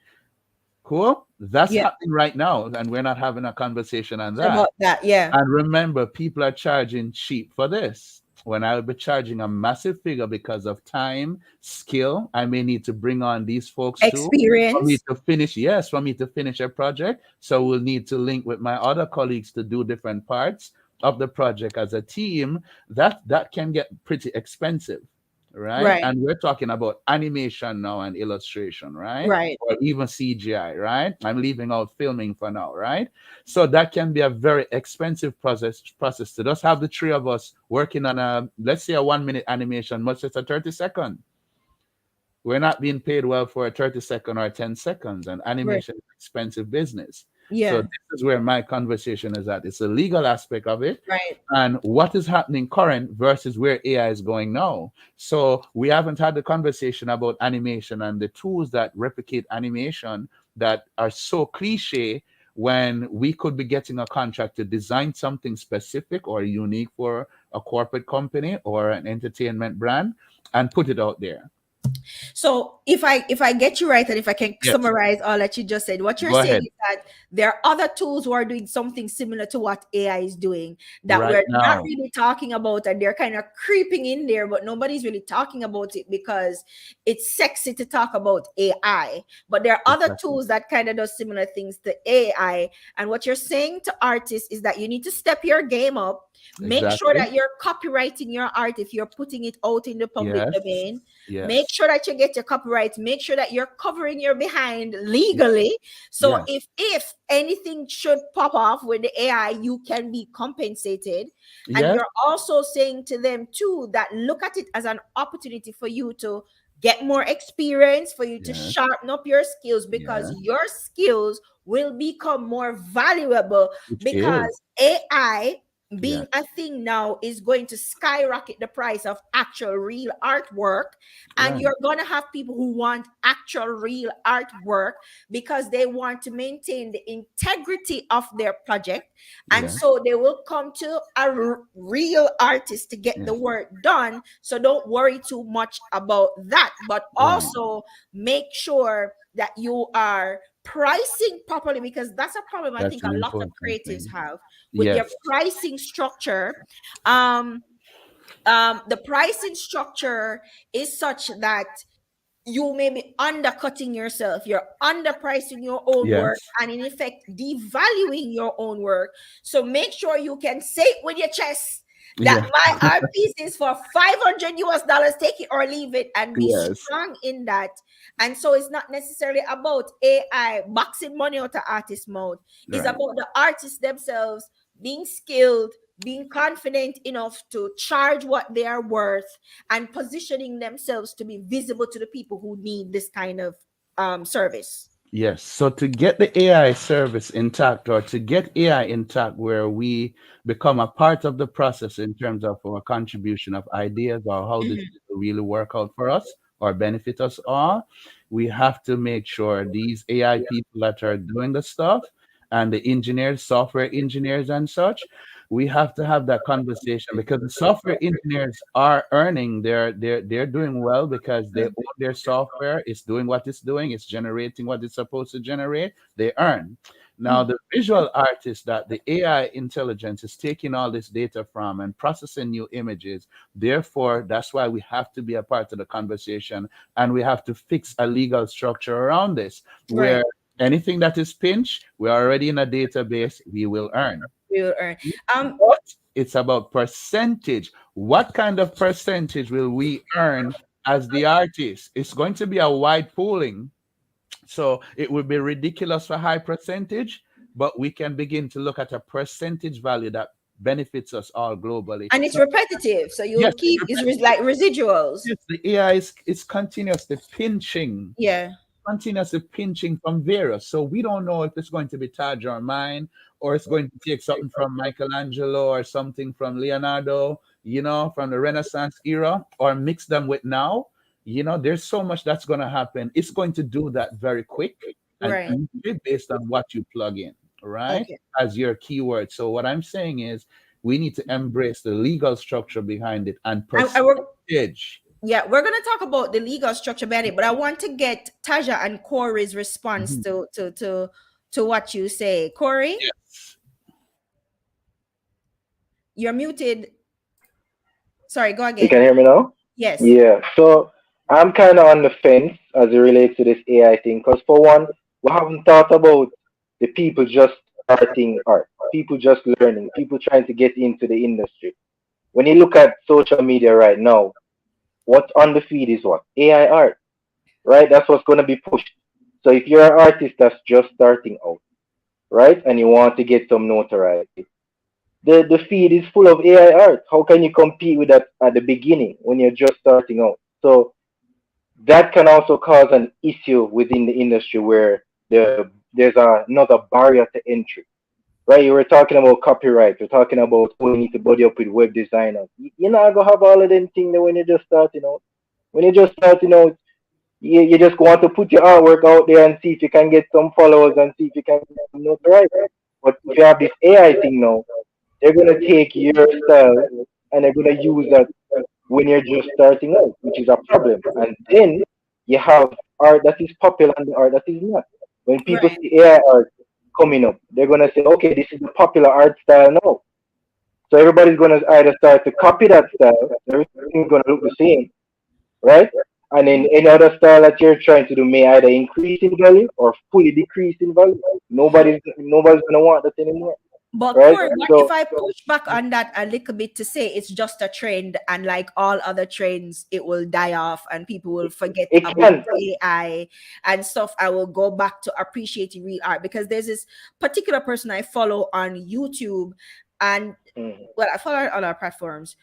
Cool. That's Yeah. happening right now, and we're not having a conversation on that. About that. Yeah. And remember, people are charging cheap for this. When I will be charging a massive figure because of time, skill, I may need to bring on these folks too for me Experience. to finish. Yes, for me to finish a project. So we'll need to link with my other colleagues to do different parts of the project as a team. That can get pretty expensive, right? Right. And we're talking about animation now and illustration, right? Right. Or even CGI, right? I'm leaving out filming for now, right? So that can be a very expensive process to just have the three of us working on a, let's say, a 1 minute animation, much as a 30 second. We're not being paid well for a 30 second or 10 seconds, and Right. animation is expensive business. So Yeah. this is where my conversation is at. It's the legal aspect of it Right. and what is happening current versus where AI is going now. So we haven't had the conversation about animation and the tools that replicate animation that are so cliche when we could be getting a contract to design something specific or unique for a corporate company or an entertainment brand and put it out there. So if I get you right, and if I can Yes. summarize all that you just said, what you're Go saying ahead. is that there are other tools who are doing something similar to what AI is doing that Right we're not now. really talking about, and they're kind of creeping in there, but nobody's really talking about it because it's sexy to talk about AI. But there are other Exactly. tools that kind of do similar things to AI. And what you're saying to artists is that you need to step your game up. Make sure Exactly. that you're copyrighting your art if you're putting it out in the public Yes. domain. Make Yes. sure that you get your copyright. Make sure that you're covering your behind legally. So Yes. if anything should pop off with the AI, you can be compensated. And Yes. you're also saying to them too that look at it as an opportunity for you to get more experience, for you to Yes. sharpen up your skills, because Yes. your skills will become more valuable, It is. because AI being Yes. a thing now is going to skyrocket the price of actual real artwork. And Right. you're going to have people who want actual real artwork because they want to maintain the integrity of their project. And Yes. so they will come to a real artist to get the Yes. work done. So don't worry too much about that, but Right. also make sure that you are pricing properly, because that's a problem I That's think a an lot of important creatives thing. have with their Yes. pricing structure. um the pricing structure is such that you may be undercutting yourself, you're underpricing your own work, Yes. and in effect devaluing your own work. So make sure you can say it with your chest that Yeah. my art piece is for 500 US dollars, take it or leave it, and be Yes. strong in that. And so it's not necessarily about AI boxing money out of artist mode. It's Right. about the artists themselves being skilled, being confident enough to charge what they are worth, and positioning themselves to be visible to the people who need this kind of service. Yes. So to get the AI service intact or to get AI intact where we become a part of the process in terms of our contribution of ideas or how this Mhm. will really work out for us or benefit us all, we have to make sure these AI people that are doing the stuff and the engineers, software engineers and such, we have to have that conversation because the software engineers are earning they're doing well because they own their software, it's doing what it's doing, it's generating what it's supposed to generate, they earn. Now the visual artist that the AI intelligence is taking all this data from and processing new images, therefore that's why we have to be a part of the conversation and we have to fix a legal structure around this Right. where anything that is pinched, we're already in a database, we will earn. We will earn. Um, But it's about percentage. What kind of percentage will we earn as the artist? It's going to be a wide pooling. So it would be ridiculous for high percentage, but we can begin to look at a percentage value that benefits us all globally. and it's Now, repetitive, so yes, you'll keep it's like residuals. yes, the AI is continuously pinching Yeah. continuously pinching from various. So we don't know if it's going to be Tahja or mine, or it's going to take something from Michelangelo or something from Leonardo, from the Renaissance era, or mix them with now. there's so much that's going to happen. It's going to do that very quick and Right. easily based on what you plug in, right? Okay. As your keyword. So what I'm saying is we need to embrace the legal structure behind it and I work. percentage. Yeah, we're gonna talk about the legal structure behind it, but I want to get Tahja and Corey's response Mhm. to what you say. Corey, Yes. you're muted. Sorry, go You again. can hear me now? Yes. Yeah. So I'm kind of on the fence as it relates to this AI thing, because for one, we haven't thought about the people just starting art, people just learning, people trying to get into the industry. When you look at social media right now, what's on the feed is what? AI art, right? That's what's going to be pushed. So if you're an artist that's just starting out, right, and you want to get some notoriety, the feed is full of AI art. How can you compete with that at the beginning when you're just starting out? So that can also cause an issue within the industry where there's another barrier to entry, right? You were talking about copyright. You're talking about who you need to buddy up with web designers. You're not gonna have all of them things when you're just starting out. When you're just starting out, you just want to put your artwork out there and see if you can get some followers and see if you can get some notoriety. But if you have this AI thing now, they're gonna take your style and they're gonna use that when you're just starting out, which is a problem. And then you have art that is popular and the art that is not. When people Right. see AI art coming up, they're gonna say, okay, this is the popular art style now. So everybody's gonna either start to copy that style, everything's gonna look the same, right? And then any other style that you're trying to do may either increase in value or fully decrease in value. Nobody's gonna want that anymore, But right? Corey, what if So I push back on that a little bit to say it's just a trend and like all other trends, it will die off and people will forget it about can. AI and stuff. I will go back to appreciating real art because there's this particular person I follow on YouTube and Mhm. well, I follow her on our platforms.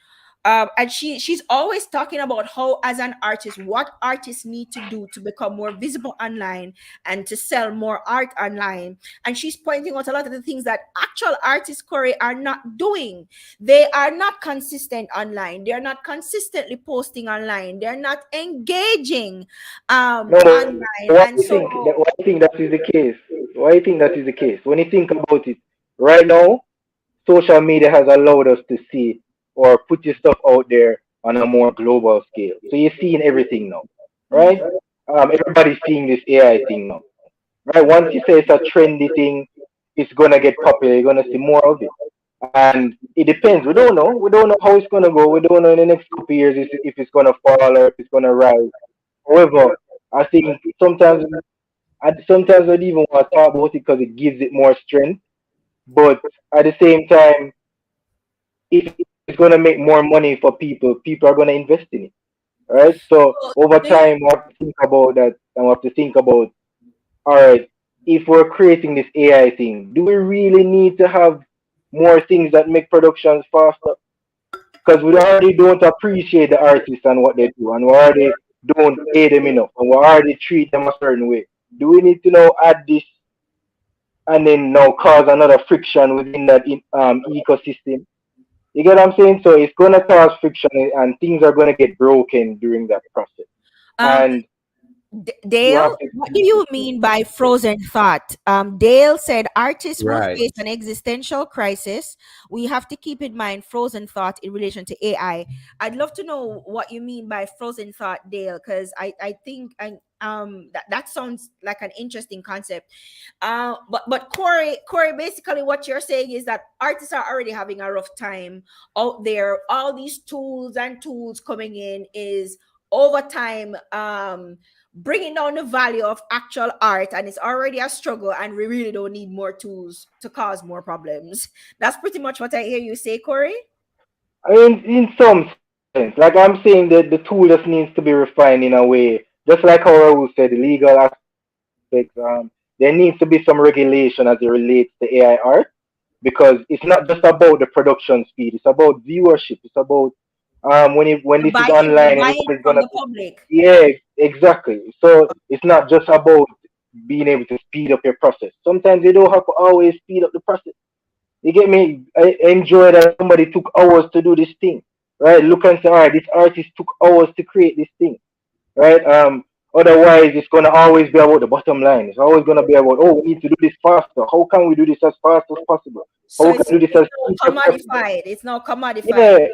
And she's always talking about how, as an artist, what artists need to do to become more visible online and to sell more art online. And she's pointing out a lot of the things that actual artists, Corey, are not doing. They are not consistent online. They're not consistently posting online. They're not engaging No, online. why And do you so think that? Why do you think that is the case? Why do you think that is the case? When you think about it, right now, social media has allowed us to see or put your stuff out there on a more global scale. So you're seeing everything now, right? mhm. Everybody's seeing this AI thing now, right? Once you say it's a trendy thing, it's gonna get popular. You're gonna see more of it, and it depends. We don't know. We don't know how it's gonna go. We don't know in the next couple of years if it's gonna fall or if it's gonna rise. However, I think sometimes I don't even want to talk about it because it gives it more strength. But at the same time, if it's going to make more money for people are going to invest in it, right? So So over do you time, we have to think about that, and we have to think about, all right, if we're creating this AI thing, do we really need to have more things that make productions faster? Because we already don't appreciate the artists and what they do, and we already don't pay them enough, and we already treat them a certain way. Do we need to now add this and then now cause another friction within that ecosystem? You get what I'm saying? So it's gonna cause friction and things are gonna get broken during that process. um And you Dale, have to what do you mean by frozen thought? Dale said artists will Right. face an existential crisis. We have to keep in mind frozen thought in relation to AI. I'd love to know what you mean by frozen thought, Dale, because I think that sounds like an interesting concept. But Corey, basically what you're saying is that artists are already having a rough time out there. All these tools and tools coming in is over time bringing down the value of actual art, and it's already a struggle, and we really don't need more tools to cause more problems. That's pretty much what I hear you say, Corey. I mean in some sense, like I'm saying that the tool just needs to be refined in a way, just like how Raul said, the legal aspects, there needs to be some regulation as it relates to AI art because it's not just about the production speed, it's about viewership, it's about when this is The online, buy-in everybody's from gonna the public. yeah, exactly. So it's not just about being able to speed up your process. Sometimes you don't have to always speed up the process. You get me? I enjoy that somebody took hours to do this thing, right? Look and say, all right, this artist took hours to create this thing, right? Otherwise, it's gonna always be about the bottom line. It's always gonna be about, oh, we need to do this faster. How can we do this as fast as possible? How So we can do this as cheap it's as possible? commodified. It's now commodified. Yeah,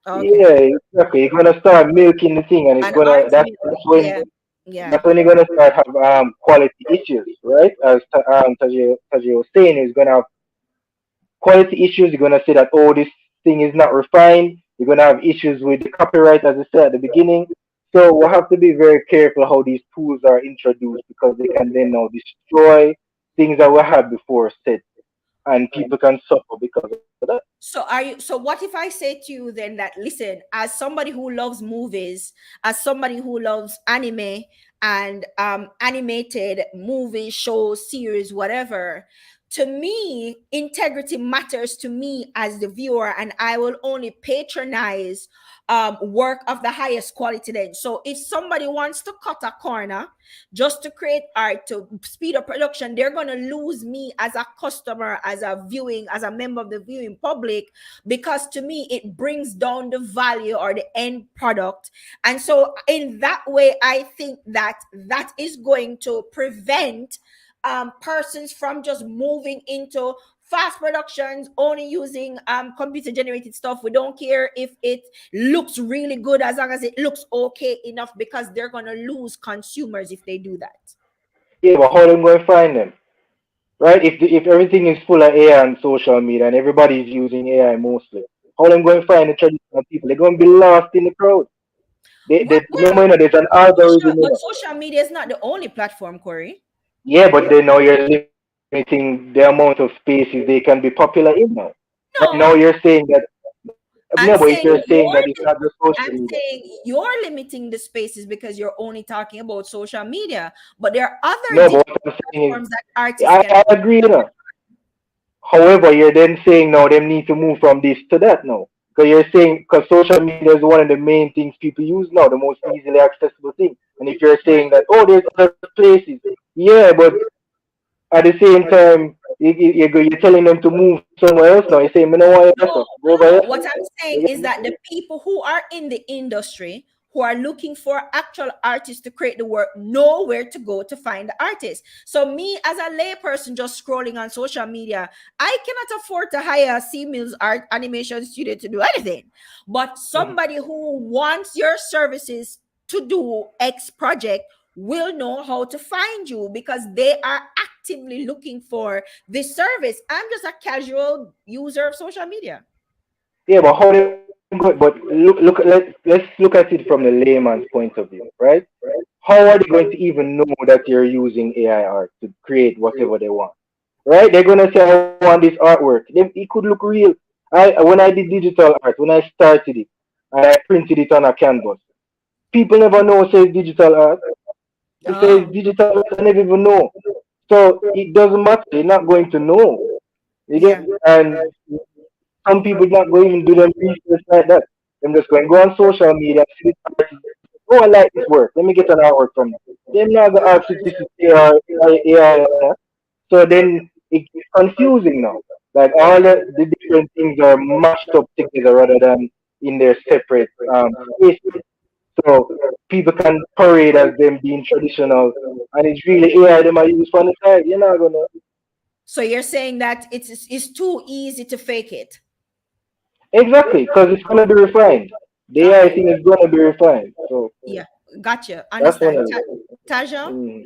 Okay. yeah, exactly. You're gonna start milking the thing, and it's And gonna that's, ultimately, that's when yeah, yeah. that's when you're gonna start have quality issues, right? As Tajay was saying, is gonna have quality issues. You're gonna say that, oh, this thing is not refined. You're gonna have issues with the copyright, as I said at the beginning. So we'll have to be very careful how these tools are introduced, because they can then now destroy things that we had before set, and people can suffer because of that. So what if I say to you then that, listen, as somebody who loves movies, as somebody who loves anime and animated movies, shows, series, whatever, to me, integrity matters to me as the viewer, and I will only patronize work of the highest quality then. So if somebody wants to cut a corner just to create art to speed up production, they're going to lose me as a customer, as a viewing, as a member of the viewing public, because to me it brings down the value or the end product. And so in that way, I think that that is going to prevent persons from just moving into fast productions, only using computer generated stuff. We don't care if it looks really good, as long as it looks okay enough, because they're going to lose consumers if they do that. Yeah, but how them going to find them, right? If everything is full of AI and social media and everybody's using AI mostly, how them going to find the traditional people? They're going to be lost in the crowd. They remember, there's an algorithm. But social media is not the only platform, Corey. Yeah, but then now you're limiting the amount of spaces they can be popular in now. Right now you're No, saying that, no, but I'm if you're saying saying that it's you're not just social I'm media. saying you're limiting the spaces because you're only talking about social media, but there are other No, but digital what I'm saying platforms that is, artists can. I agree, you know. However, you're then saying now them need to move from this to that now. Because you're saying, because social media is one of the main things people use now, the most easily accessible thing. And if you're Right. saying that, oh, there's other places, yeah, but at the same time, you're telling them to move somewhere else now. You're saying, me no want you better. No, Go over no. here. What I'm saying You get is me? that the people who are in the industry, who are looking for actual artists to create the work, know where to go to find the artists. So me as a layperson just scrolling on social media, I cannot afford to hire a C-Mills art animation studio to do anything. But somebody who wants your services to do X project will know how to find you, because they are actively looking for this service. I'm just a casual user of social media. Yeah, but how them go? But let's look at it from the layman's point of view, right? How are they going to even know that you're using AI art to create whatever they want? Right? They're gonna say, I want this artwork. It could look real. When I did digital art, when I started it and I printed it on a canvas, people never know it says digital art. It says Oh, digital art, I never even know. So it doesn't matter, they're not going to know. You get, yeah. and some people not going to even do them research like that. Them just going go on social media, see this artist, oh, I like this work. Let me get an artwork from them. Them not gonna ask if this is AI or not. So then it gets confusing now. Like all the different things are mashed up together rather than in their separate spaces. So people can parade as them being traditional, and it's really AI them are used for the side. You're not gonna. So you're saying that it's too easy to fake it. Exactly, because it's gonna be refined. The AI Okay. thing is gonna be refined. So Yeah. Gotcha. that's one Understand. of it. Taja, Mm.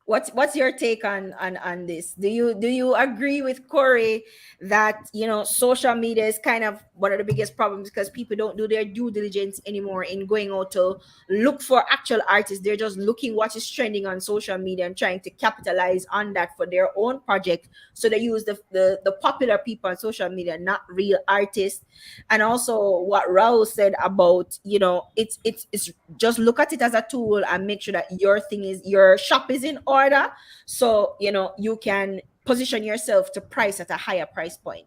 what's your take on this? Do you agree with Corey that social media is kind of one of the biggest problems, because people don't do their due diligence anymore in going out to look for actual artists? They're just looking what is trending on social media and trying to capitalize on that for their own project. So they use the popular people on social media, not real artists. And also what Raul said about, it's just look at it as a tool and make sure that your shop is in order, so you can position yourself to price at a higher price point.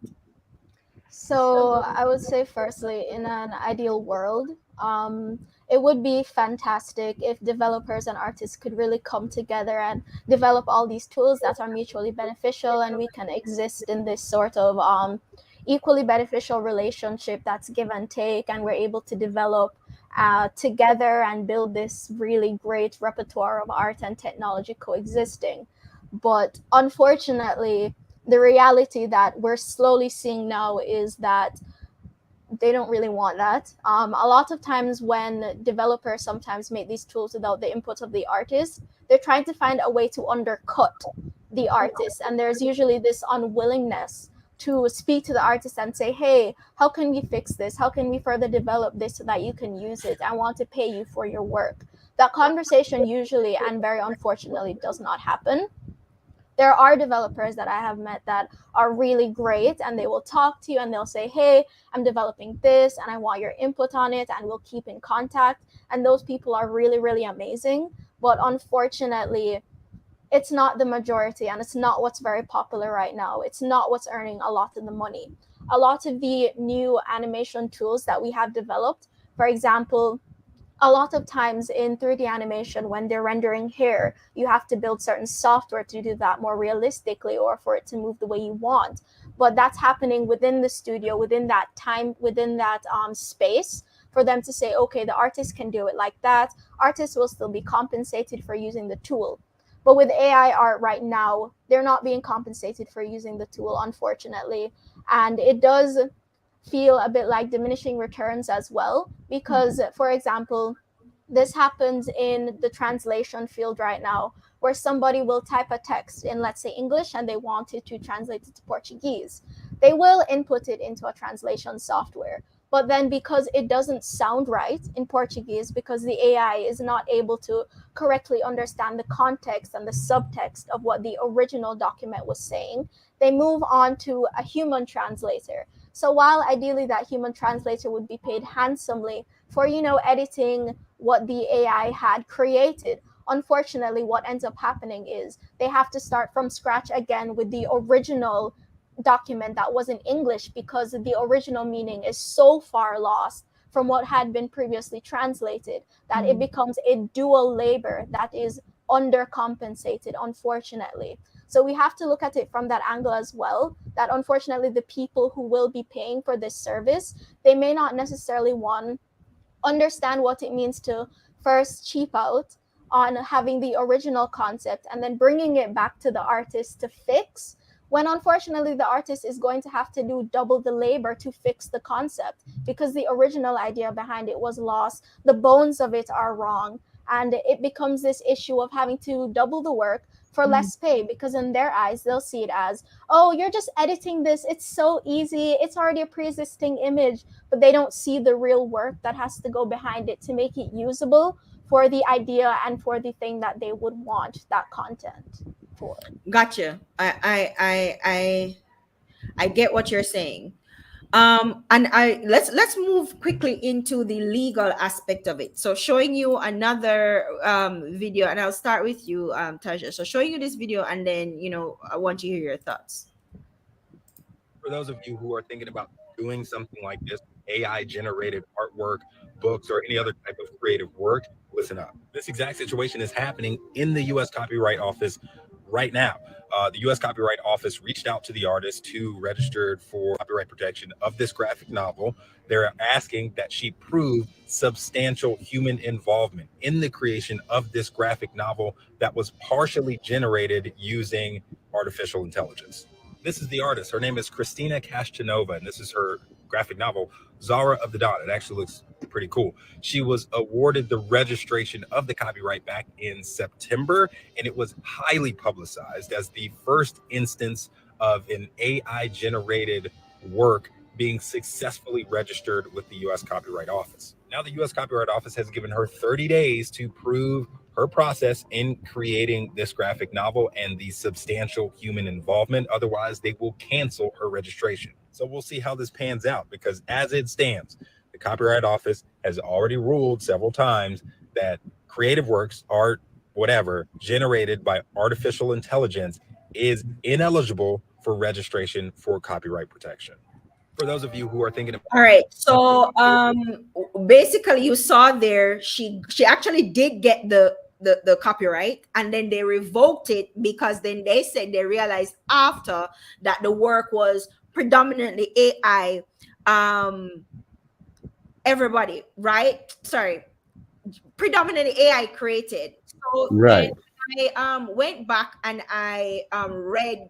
So I would say, firstly, in an ideal world, um, it would be fantastic if developers and artists could really come together and develop all these tools that are mutually beneficial, and we can exist in this sort of equally beneficial relationship that's give and take, and we're able to develop together and build this really great repertoire of art and technology coexisting. But unfortunately, the reality that we're slowly seeing now is that they don't really want that. A lot of times when developers sometimes make these tools without the input of the artist, they're trying to find a way to undercut the artist. And there's usually this unwillingness to speak to the artist and say, hey, how can we fix this? How can we further develop this so that you can use it? I want to pay you for your work. That conversation usually and very unfortunately does not happen. There are developers that I have met that are really great, and they will talk to you and they'll say, hey, I'm developing this and I want your input on it, and we'll keep in contact. And those people are really, really amazing. But unfortunately, it's not the majority, and it's not what's very popular right now. It's not what's earning a lot of the money. A lot of the new animation tools that we have developed, for example, a lot of times in 3D animation, when they're rendering hair, you have to build certain software to do that more realistically or for it to move the way you want. But that's happening within the studio, within that time, within that space, for them to say, okay, the artist can do it like that. Artists will still be compensated for using the tool. But with AI art right now, they're not being compensated for using the tool, unfortunately. And it does feel a bit like diminishing returns as well, because for example, this happens in the translation field right now, where somebody will type a text in, let's say, English, and they want it to translate it to Portuguese. They will input it into a translation software, but then because it doesn't sound right in Portuguese, because the AI is not able to correctly understand the context and the subtext of what the original document was saying, they move on to a human translator. So while ideally that human translator would be paid handsomely for, editing what the AI had created, unfortunately, what ends up happening is they have to start from scratch again with the original document that was in English, because the original meaning is so far lost from what had been previously translated that it becomes a dual labor that is undercompensated, unfortunately. So we have to look at it from that angle as well, that unfortunately the people who will be paying for this service, they may not necessarily understand what it means to first cheap out on having the original concept and then bringing it back to the artist to fix, when unfortunately the artist is going to have to do double the labor to fix the concept, because the original idea behind it was lost, the bones of it are wrong, and it becomes this issue of having to double the work for less pay, because in their eyes they'll see it as, oh, you're just editing this, it's so easy, it's already a pre-existing image, but they don't see the real work that has to go behind it to make it usable for the idea and for the thing that they would want that content for. Gotcha. I get what you're saying. And let's move quickly into the legal aspect of it. So showing you another video, and I'll start with you, Tahja. So showing you this video, and then I want to hear your thoughts. For those of you who are thinking about doing something like this, AI generated artwork, books, or any other type of creative work, listen up. This exact situation is happening in the U.S. Copyright Office right now. The U.S. Copyright Office reached out to the artist who registered for copyright protection of this graphic novel. They're asking that she prove substantial human involvement in the creation of this graphic novel that was partially generated using artificial intelligence. This is the artist. Her name is Christina Kashtanova, and this is her graphic novel, Zara of the Dawn. It actually looks pretty cool. She was awarded the registration of the copyright back in September, and it was highly publicized as the first instance of an AI-generated work being successfully registered with the U.S. Copyright Office. Now the U.S. Copyright Office has given her 30 days to prove her process in creating this graphic novel and the substantial human involvement. Otherwise, they will cancel her registration. So we'll see how this pans out, because as it stands, the Copyright Office has already ruled several times that creative works, art, whatever, generated by artificial intelligence is ineligible for registration for copyright protection. For those of you who are thinking about— All right. So basically you saw there she actually did get the copyright, and then they revoked it because then they said they realized after that the work was predominantly AI everybody, right? Sorry, predominantly AI created. So then Right. I went back and I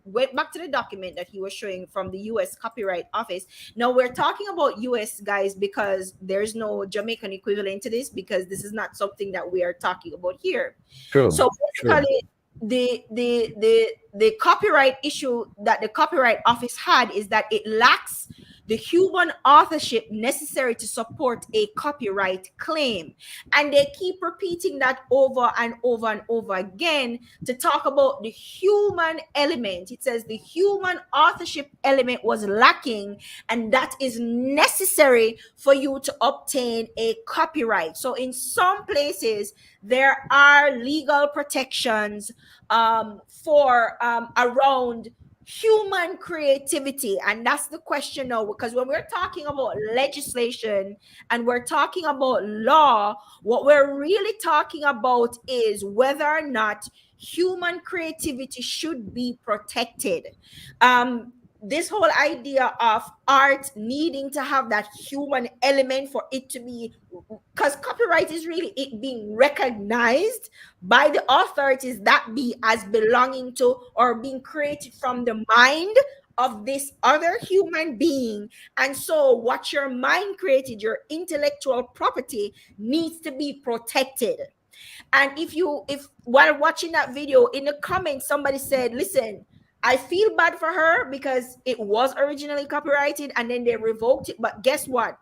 went back to the document that he was showing from the US Copyright Office. Now we're talking about US guys because there's no Jamaican equivalent to this, because this is not something that we are talking about here. True. So True. basically the copyright issue that the Copyright Office had is that it lacks the human authorship necessary to support a copyright claim. And they keep repeating that over and over and over again to talk about the human element. It says the human authorship element was lacking, and that is necessary for you to obtain a copyright. So in some places, there are legal protections for around human creativity. And that's the question now, because when we're talking about legislation and we're talking about law, what we're really talking about is whether or not human creativity should be protected. This whole idea of art needing to have that human element for it to be, because copyright is really it being recognized by the authorities that be as belonging to or being created from the mind of this other human being. And so what your mind created, your intellectual property, needs to be protected. And if while watching that video in the comments somebody said, listen, I feel bad for her because it was originally copyrighted and then they revoked it, but guess what,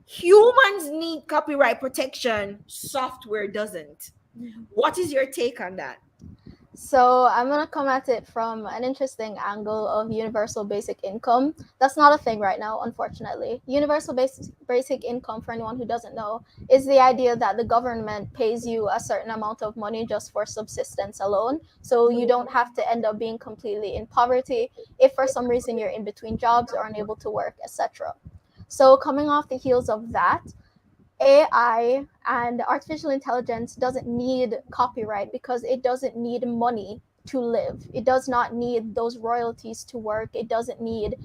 humans need copyright protection, software doesn't. What is your take on that? So I'm gonna come at it from an interesting angle of universal basic income. That's not a thing right now, unfortunately. Universal basic income, for anyone who doesn't know, is the idea that the government pays you a certain amount of money just for subsistence alone. So you don't have to end up being completely in poverty if for some reason you're in between jobs or unable to work, etc. So coming off the heels of that, AI and artificial intelligence doesn't need copyright because it doesn't need money to live. It does not need those royalties to work. It doesn't need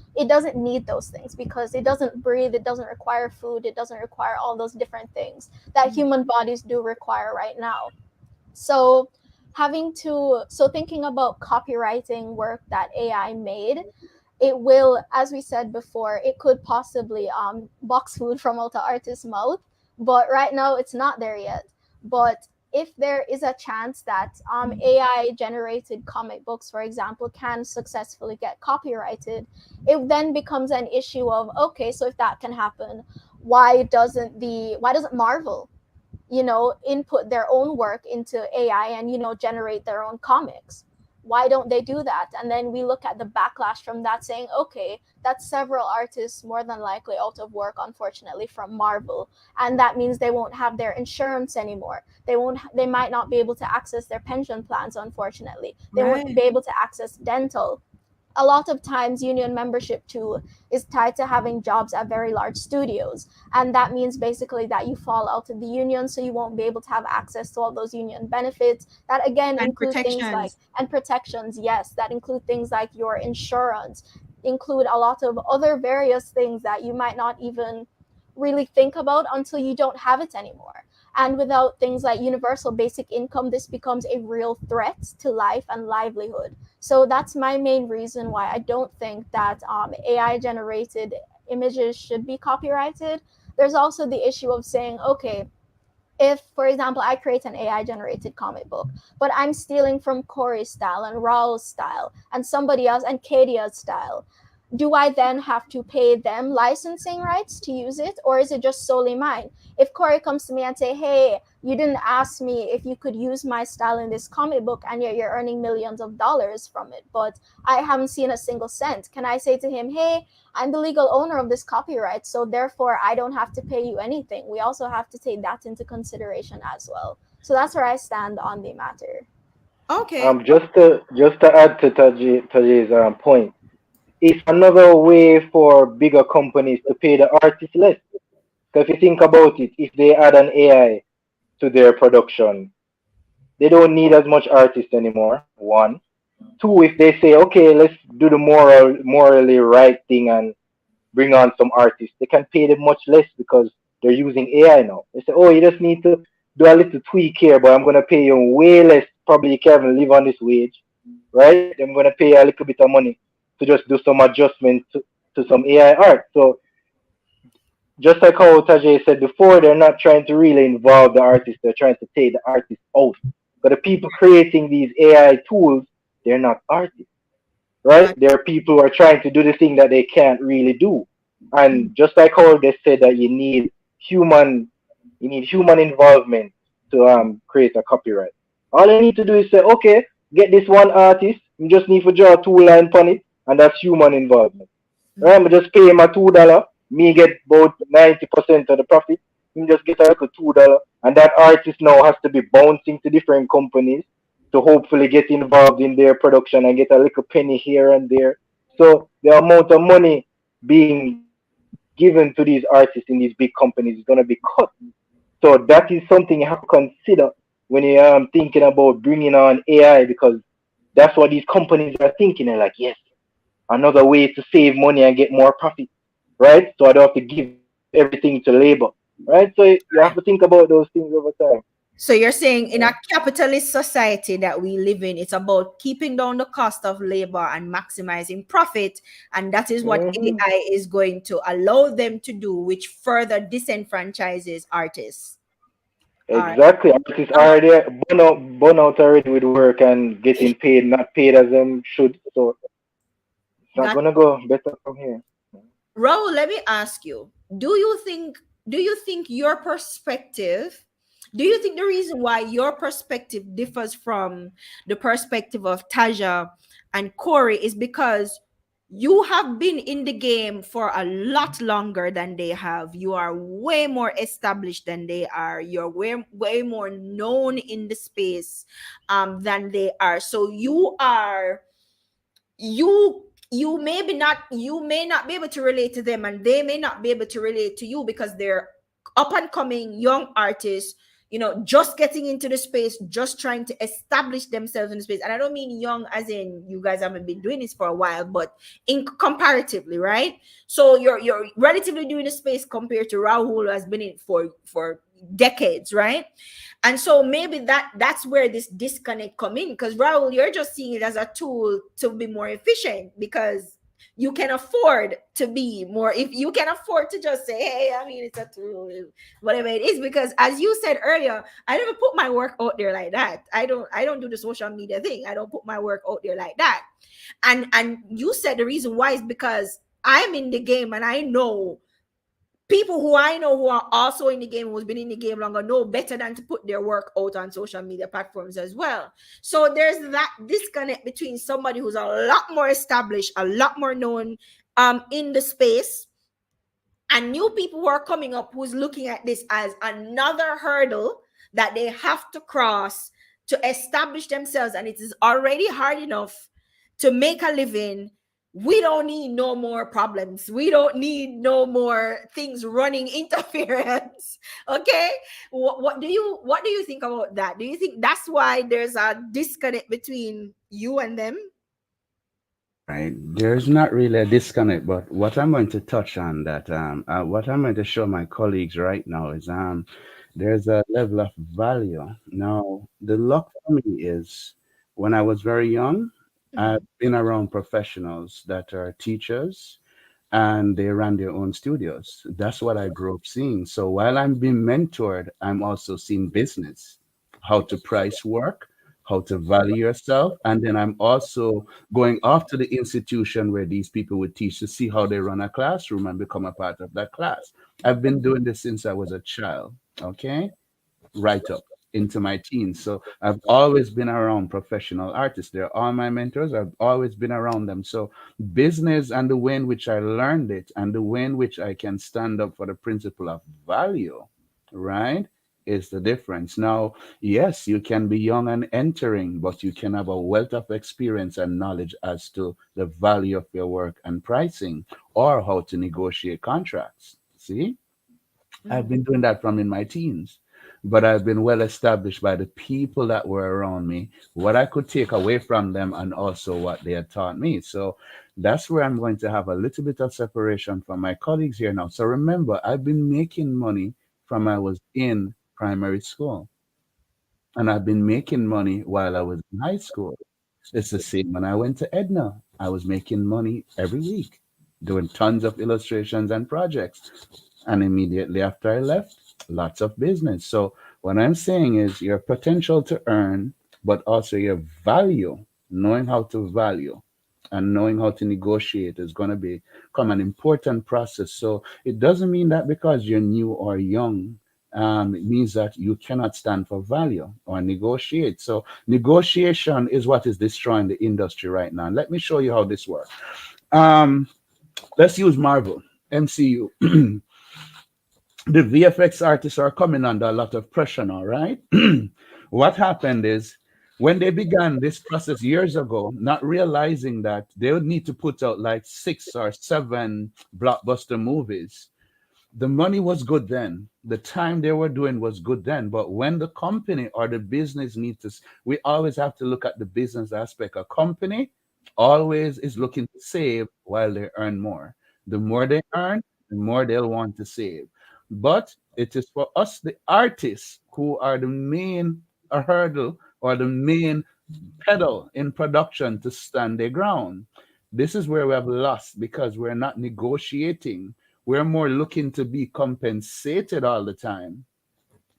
those things because it doesn't breathe, it doesn't require food, it doesn't require all those different things that human bodies do require right now. So thinking about copywriting work that AI made, it will, as we said before, it could possibly box food from out the artist's mouth, but right now it's not there yet. But if there is a chance that AI generated comic books, for example, can successfully get copyrighted, it then becomes an issue of, okay, so if that can happen, why doesn't Marvel, input their own work into AI and, generate their own comics? Why don't they do that? And then we look at the backlash from that saying, okay, that's several artists more than likely out of work, unfortunately, from Marvel. And that means they won't have their insurance anymore. They might not be able to access their pension plans, unfortunately. They won't be able to access dental. A lot of times union membership too is tied to having jobs at very large studios, and that means basically that you fall out of the union, so you won't be able to have access to all those union benefits that again And include things like, and protections, yes, that include things like your insurance, include a lot of other various things that you might not even really think about until you don't have it anymore. And without things like universal basic income, this becomes a real threat to life and livelihood. So that's my main reason why I don't think that AI generated images should be copyrighted. There's also the issue of saying, okay, if, for example, I create an AI generated comic book, but I'm stealing from Cory's style and Raul's style and somebody else and Kadia's style, do I then have to pay them licensing rights to use it, or is it just solely mine? If Cory comes to me and say, hey, you didn't ask me if you could use my style in this comic book, and yet you're earning millions of dollars from it, but I haven't seen a single cent, can I say to him, hey, I'm the legal owner of this copyright, so therefore I don't have to pay you anything? We also have to take that into consideration as well. So that's where I stand on the matter. Okay. Just to add to Taji's point, it's another way for bigger companies to pay the artists less. So if you think about it, if they add an AI to their production, they don't need as much artists anymore. One. Two, if they say, okay, let's do the morally right thing and bring on some artists, they can pay them much less because They're using AI now. They say, oh, you just need to do a little tweak here, but I'm gonna pay you way less. Probably you can't even live on this wage, right? I'm gonna pay you a little bit of money to just do some adjustments to some AI art. So just like how Tajay said before, they're not trying to really involve the artist. They're trying to take the artist out. But the people creating these AI tools, they're not artists, right? Got They're people who are trying to do the thing that they can't really do. And just like how they said that human, you need human involvement to create a copyright. All you need to do is say, okay, get this one artist. You just need to draw a two line on it, and that's human involvement. Right? I just pay him a $2. Me get about 90% of the profit. Him just get a little $2, and that artist now has to be bouncing to different companies to hopefully get involved in their production and get a little penny here and there. So the amount of money being given to these artists in these big companies is going to be cut. So that is something you have to consider when you're thinking about bringing on AI, because that's what these companies are thinking. They're like, yes, another way to save money and get more profit, right? So I don't have to give everything to labor, right? So you have to think about those things over time. So you're saying Yeah. in a capitalist society that we live in, it's about keeping down the cost of labor and maximizing profit, and that is what Hmm. AI is going to allow them to do, which further disenfranchises artists. All right. Exactly. Artists Um, are there, burn out already with work and getting paid, not paid as them should. So it's not got gonna go better from here. Raul, let me ask you, do you think your perspective, do you think the reason why your perspective differs from the perspective of Tahja and Cory is because you have been in the game for a lot longer than they have. You are way more established than they are. You're way more known in the space than they are. So you may not be able to relate to them, and they may not be able to relate to you because they're up and coming young artists, just getting into the space, just trying to establish themselves in the space. And I don't mean young as in you guys haven't been doing this for a while, but in comparatively, right? So you're relatively doing the space compared to Rahul, who has been in it for decades, right? And so maybe that's where this disconnect come in, because Raul, you're just seeing it as a tool to be more efficient because you can afford to be more, if you can afford to just say, hey, I mean, it's a tool, whatever it is. Because as you said earlier, I never put my work out there like that. I don't do the social media thing. I don't put my work out there like that. And you said the reason why is because I'm in the game and I know people who I know who are also in the game, who's been in the game longer, know better than to put their work out on social media platforms as well. So there's that disconnect between somebody who's a lot more established, a lot more known in the space, and new people who are coming up who's looking at this as another hurdle that they have to cross to establish themselves, and it is already hard enough to make a living. We don't need no more problems. We don't need no more things running interference. Okay, what do you think about that? Do you think that's why there's a disconnect between you and them? Right. There's not really a disconnect, but what I'm going to touch on that, what I'm going to show my colleagues right now is there's a level of value. Now, the luck for me is when I was very young, I've Mhm. been around professionals that are teachers and they run their own studios. That's what I grew up seeing. So while I'm being mentored, I'm also seeing business, how to price work, how to value yourself. And then I'm also going off to the institution where these people would teach to see how they run a classroom and become a part of that class. I've been doing this since I was a child. Okay, right up into my teens. So I've always been around professional artists. They're all my mentors. I've always been around them. So business and the way in which I learned it and the way in which I can stand up for the principle of value, right, is the difference. Now, yes, you can be young and entering, but you can have a wealth of experience and knowledge as to the value of your work and pricing or how to negotiate contracts. See? I've Mhm. been doing that from in my teens. but I've been well established by the people that were around me, what I could take away from them, and also what they had taught me. So that's where I'm going to have a little bit of separation from my colleagues here now. So remember, I've been making money from I was in primary school, and I've been making money while I was in high school. It's the same when I went to Edna. I was making money every week, doing tons of illustrations and projects. And immediately after I left, lots of business. So what I'm saying is your potential to earn, but also your value, knowing how to value and knowing how to negotiate is going to become an important process. So it doesn't mean that because you're new or young, it means that you cannot stand for value or negotiate. So negotiation is what is destroying the industry right now. Let me show you how this works. Um, let's use Marvel, MCU. The VFX artists are coming under a lot of pressure now, right? What happened is when they began this process years ago, not realizing that they would need to put out like 6 or 7 blockbuster movies. The money was good then. The time they were doing was good then. But when the company or the business needs to, we always have to look at the business aspect. A company always is looking to save while they earn more. The more they earn, the more they'll want to save. But it is for us, the artists, who are the main hurdle or the main pedal in production to stand their ground. This is where we have lost because we're not negotiating. We're more looking to be compensated all the time.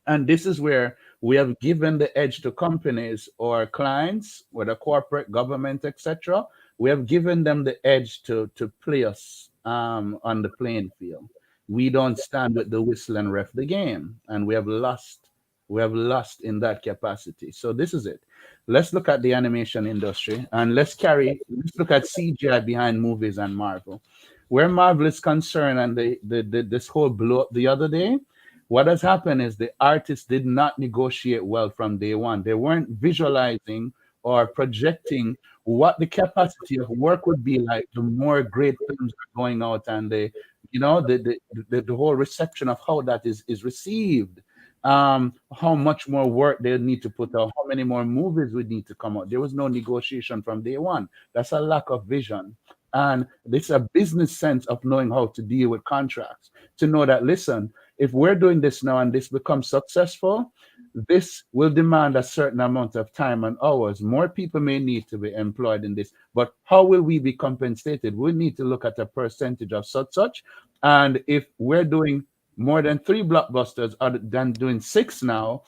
And this is where we have given the edge to companies or clients, whether corporate, government, etc. We have given them the edge to play us on the playing field. We don't stand with the whistle and ref the game, and we have lost. We have lost in that capacity. So this is it. Let's look at the animation industry and let's look at CGI behind movies and Marvel. Where Marvel is concerned, and this whole blow up the other day, what has happened is the artists did not negotiate well from day one. They weren't visualizing or projecting what the capacity of work would be like the more great films are going out, and the whole reception of how that is received, how much more work they need to put out, how many more movies would need to come out. There was no negotiation from day one. That's a lack of vision. And this a business sense of knowing how to deal with contracts, to know that, listen, if we're doing this now and this becomes successful, this will demand a certain amount of time and hours. More people may need to be employed in this, but how will we be compensated? We need to look at a percentage of such. And if we're doing more than 3 blockbusters other than doing 6 now,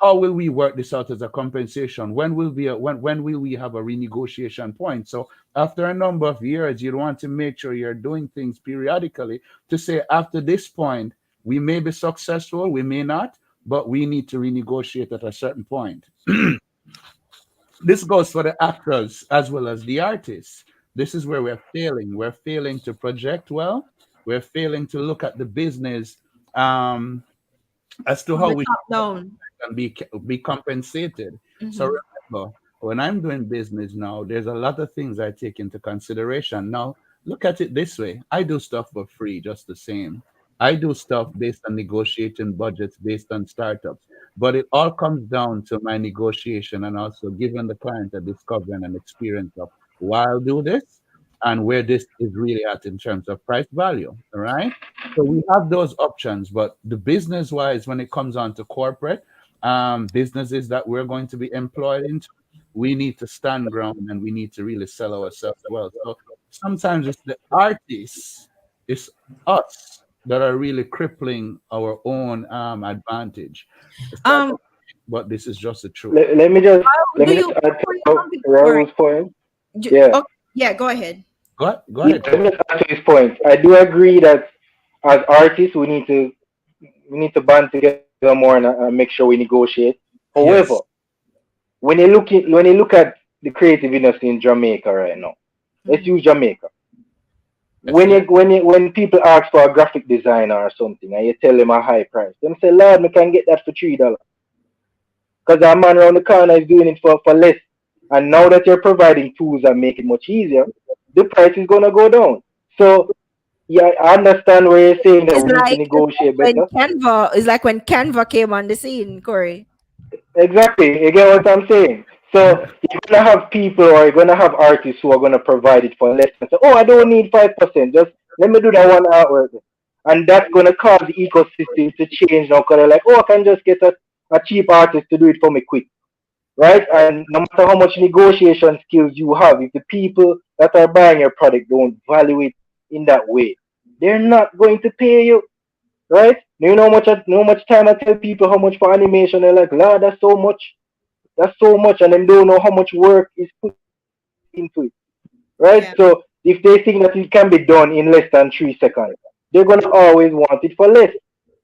how will we work this out as a compensation? When will we have a renegotiation point? So after a number of years, you want to make sure you're doing things periodically to say, after this point, we may be successful, we may not, but we need to renegotiate at a certain point. This goes for the actors as well as the artists. This is where we're failing. We're failing to project well. We're failing to look at the business as to From how the we top down. can be compensated. So Mhm. remember, when I'm doing business now, there's a lot of things I take into consideration. Now, look at it this way: I do stuff for free, just the same. I do stuff based on negotiating budgets based on startups, but it all comes down to my negotiation and also giving the client a discovery and an experience of why I'll do this and where this is really at in terms of price value. All right. So we have those options, but the business wise, when it comes on to corporate businesses that we're going to be employed into, we need to stand ground and we need to really sell ourselves well. So sometimes it's the artists, it's us that are really crippling our own advantage. It's sad, Um, but this is just the truth. Let me just do you add before you to come to Cory? Raul's point. Yeah, Okay, yeah, go ahead. Go yeah. ahead, Let Cory. me just add to his point. I do agree that as artists, we need to band together more and make sure we negotiate. However, Yes. when you look at the creative industry in Jamaica right now, let's Mhm. use Jamaica. Yes, sir. When people ask for a graphic designer or something and you tell them a high price, them say, Lord, me can get that for $3. Because our man around the corner is doing it for less. And now that you're providing tools that make it much easier, the price is gonna go down. So Yeah, I understand where you're saying that It's we need to like negotiate when better. Canva it's like when Canva came on the scene, Corey. Exactly. You get what I'm saying? So you're gonna have people or you're gonna have artists who are gonna provide it for less and say, oh, I don't need 5%. Just let me do that one artwork. And that's gonna cause the ecosystem to change now because they're like, oh, I can just get a cheap artist to do it for me quick. Right? And no matter how much negotiation skills you have, if the people that are buying your product don't value it in that way, they're not going to pay you. Right? You know how much time I tell people how much for animation, they're like, Lord, that's so much. That's so much, and them don't know how much work is put into it, right? Yeah. So if they think that it can be done in less than 3 seconds, they're gonna always want it for less.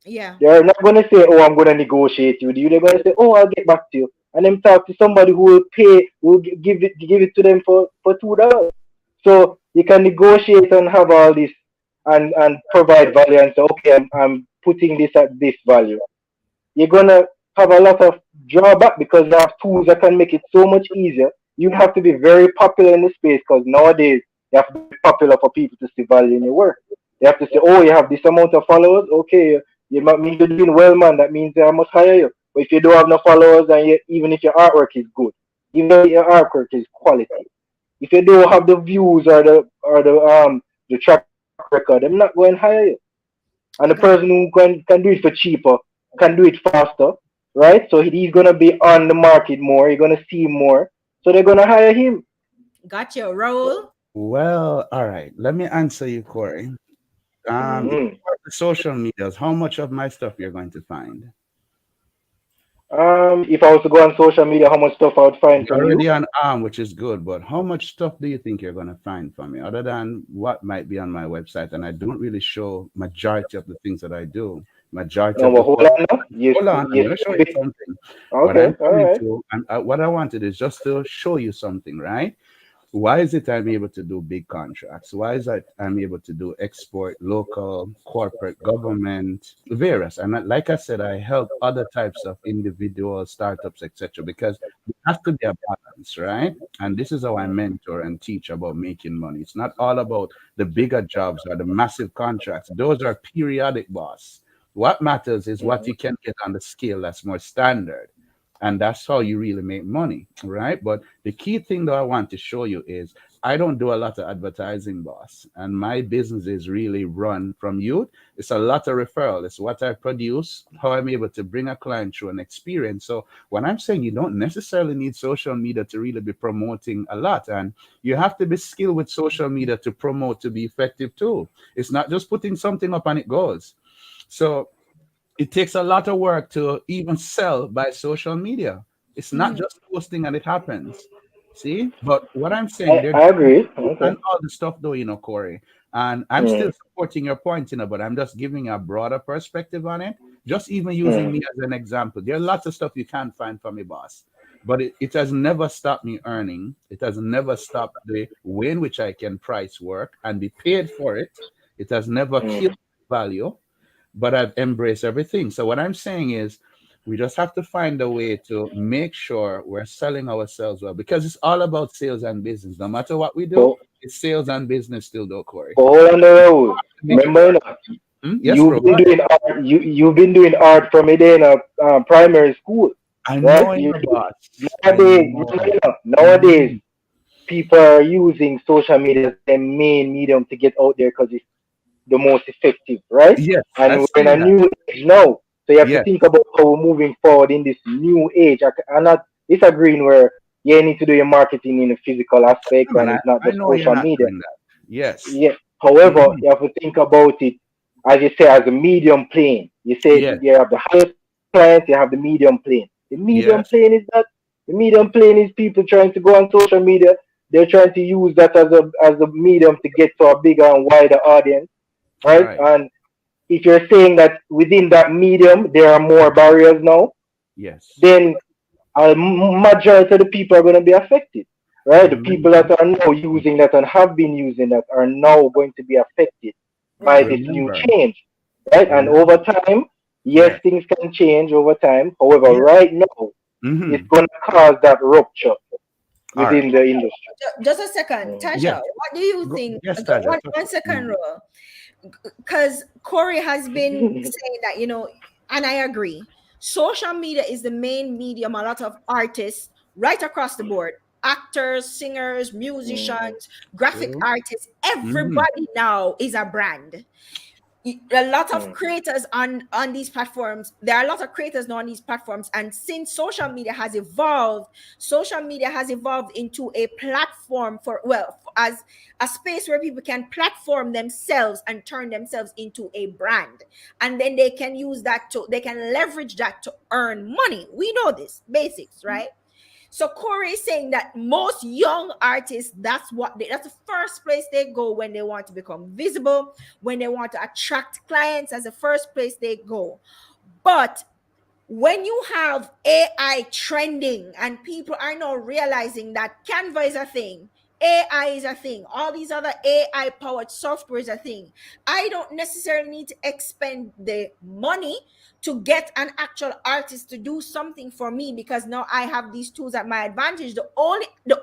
Yeah. They're not gonna say, "Oh, I'm gonna negotiate with you." They're gonna say, "Oh, I'll get back to you," and then talk to somebody who will pay, who will give it to them for $2. So you can negotiate and have all this and provide value and say, "Okay, I'm putting this at this value." You're gonna have a lot of drawback because you have tools that can make it so much easier. You have to be very popular in the space because nowadays you have to be popular for people to see value in your work. They have to say, oh, you have this amount of followers, okay, you might mean you're doing well, man. That means I must hire you. But if you don't have no followers, and even if your artwork is good, even if your artwork is quality, if you don't have the views or the track record, I'm not going to hire you. And the I person got who can do it for cheaper can do it faster, right? So he's gonna be on the market more. You're gonna see more, so they're gonna hire him. gotcha. Raul. Well, all right. Let me answer you, Corey. If Mm. you go to social medias, how much of my stuff you're going to find? If I was to go on social media, how much stuff I would find It's from you? already on ARM, which is good, but how much stuff do you think you're going to find from me, other than what might be on my website? And I don't really show majority of the things that I do. Majority No, of but the hold stuff. on now. Yes, Hold on, I'm yes, going to show you bit. something. What Okay, I'm all coming right. to, and what I wanted is just to show you something, right? Why is it I'm able to do big contracts? Why is it I'm able to do export, local, corporate, government, various? And like I said, I help other types of individual startups, etc. Because there has to be a balance, right? And this is how I mentor and teach about making money. It's not all about the bigger jobs or the massive contracts. Those are periodic, boss. What matters is what you can get on the scale that's more standard. And that's how you really make money, right? But the key thing that I want to show you is I don't do a lot of advertising, boss. And my business is really run from youth. It's a lot of referral. It's what I produce, how I'm able to bring a client through an experience. So when I'm saying you don't necessarily need social media to really be promoting a lot, and you have to be skilled with social media to promote to be effective too. It's not just putting something up and it goes. So it takes a lot of work to even sell by social media. It's not Mhm. just posting and it happens. See? But what I'm saying, I, they're I agree. Okay. and all the stuff though, Corey. And I'm still Mm, supporting your point, but I'm just giving a broader perspective on it. Just even using mm, me as an example. There are lots of stuff you can't find from me, boss. But it has never stopped me earning. It has never stopped the way in which I can price work and be paid for it. It has never mm. killed value, but I've embraced everything. So what I'm saying is we just have to find a way to make sure we're selling ourselves well, because it's all about sales and business. No matter what we do, But, it's sales and business still though, Corey. but hold on the road. Make it Remember, you work. know, Yes, bro. Go ahead. you've been doing art from a day in a primary school, I right? know You your boss. I nowadays, know. nowadays Mhm. people are using social media as their main medium to get out there because it's the most effective, right? Yes, And I we're in see a that. new age now. So you have to Yes, think about how we're moving forward in this new age. I'm not disagreeing where you need to do your marketing in a physical aspect come on. and I, it's not I just know you're social not media. doing that. Yes. Yeah. However, Mhm. you have to think about it, as you say, as a medium plane. You say Yes. you have the highest clients, you have the medium plane. The medium Yes. plane is that the medium plane is people trying to go on social media. They're trying to use that as a medium to get to a bigger and wider audience, right? Right. And if you're saying that within that medium there are more barriers now, Yes. then a majority of the people are going to be affected, right? The people that Remember. are now using that and have been using that are now going to be affected by Right. this new Remember. change, right? And over Remember. time, yes, Yes. things can change over time. However, Yes. right now, it's Mm-hmm. going to cause that rupture All right. within the industry. Just a second, Mm. Tasha. Yes. What do you think? Yes, Tahja. One second, Raul. because Cory has been saying that, and I agree. Social media is the main medium. A lot of artists right across the board, actors, singers, Mhm. musicians, graphic Mhm. artists, Mhm. everybody now is a brand. A lot of Mhm. creators on these platforms, there are a lot of creators now on these platforms, and since social media has evolved into a platform for, well, as a space where people can platform themselves and turn themselves into a brand, and then they can leverage that to earn money. We know this basics, right? So Corey is saying that most young artists, that's the first place they go when they want to become visible, when they want to attract clients, as the first place they go. But when you have AI trending and people are now realizing that Canva is a thing, AI is a thing, all these other AI powered software is a thing, I don't necessarily need to expend the money to get an actual artist to do something for me, because now I have these tools at my advantage. The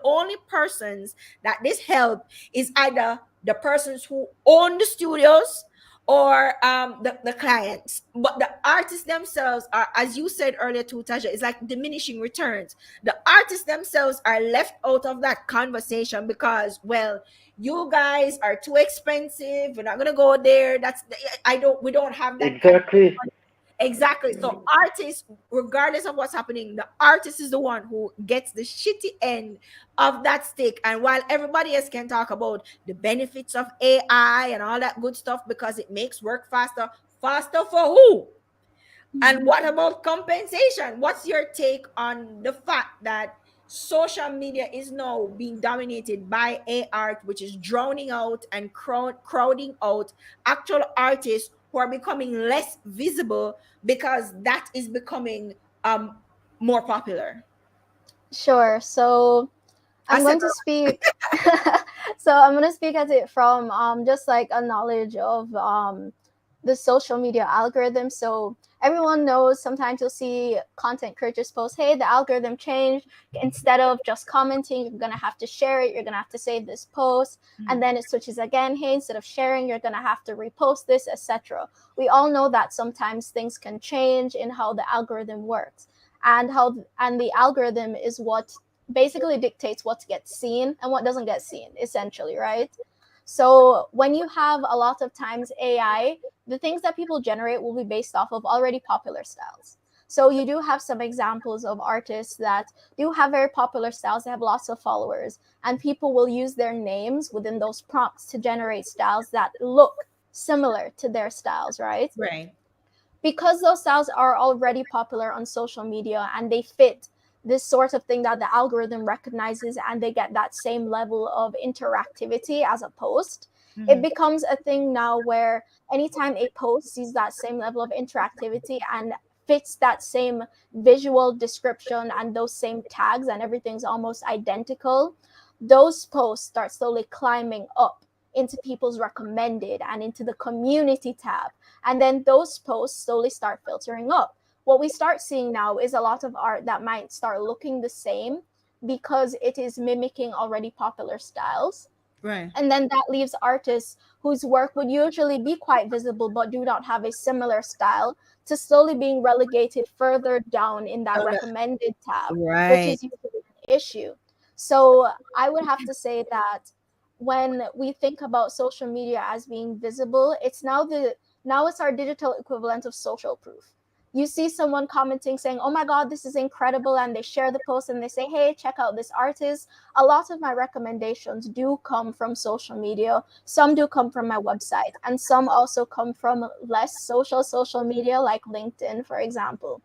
only persons that this help is either the persons who own the studios or the clients. But the artists themselves are, as you said earlier too, Tasha, it's like diminishing returns. The artists themselves are left out of that conversation because, well, you guys are too expensive, we're not gonna go there. We don't have that kind of Exactly. money. Exactly. So artists, regardless of what's happening, the artist is the one who gets the shitty end of that stick. And while everybody else can talk about the benefits of AI and all that good stuff because it makes work faster, faster for who? And what about compensation? What's your take on the fact that social media is now being dominated by a art, which is drowning out and crowding out actual artists who are becoming less visible because that is becoming more popular? Sure. So I I'm said, going to speak. So I'm going to speak at it from just like a knowledge of the social media algorithm. So everyone knows sometimes you'll see content creators post, hey, the algorithm changed. Instead of just commenting, you're going to have to share it. You're going to have to save this post. And then it switches again. Hey, instead of sharing, you're going to have to repost this, etc. We all know that sometimes things can change in how the algorithm works. And the algorithm is what basically dictates what gets seen and what doesn't get seen, essentially, right? So when you have a lot of times AI, the things that people generate will be based off of already popular styles. So you do have some examples of artists that do have very popular styles, they have lots of followers, and people will use their names within those prompts to generate styles that look similar to their styles, right? right. Because those styles are already popular on social media and they fit this sort of thing that the algorithm recognizes, and they get that same level of interactivity as a post, it Mhm. becomes a thing now where anytime a post sees that same level of interactivity and fits that same visual description and those same tags and everything's almost identical, those posts start slowly climbing up into people's recommended and into the community tab, and then those posts slowly start filtering up. What we start seeing now is a lot of art that might start looking the same because it is mimicking already popular styles. Right. And then that leaves artists whose work would usually be quite visible but do not have a similar style to slowly being relegated further down in that recommended tab, which Right. is usually an issue. So I would have to say that when we think about social media as being visible, now it's our digital equivalent of social proof. You see someone commenting saying, "Oh my god, this is incredible," and they share the post and they say, "Hey, check out this artist." A lot of my recommendations do come from social media. Some do come from my website, and some also come from less social media like LinkedIn, for example.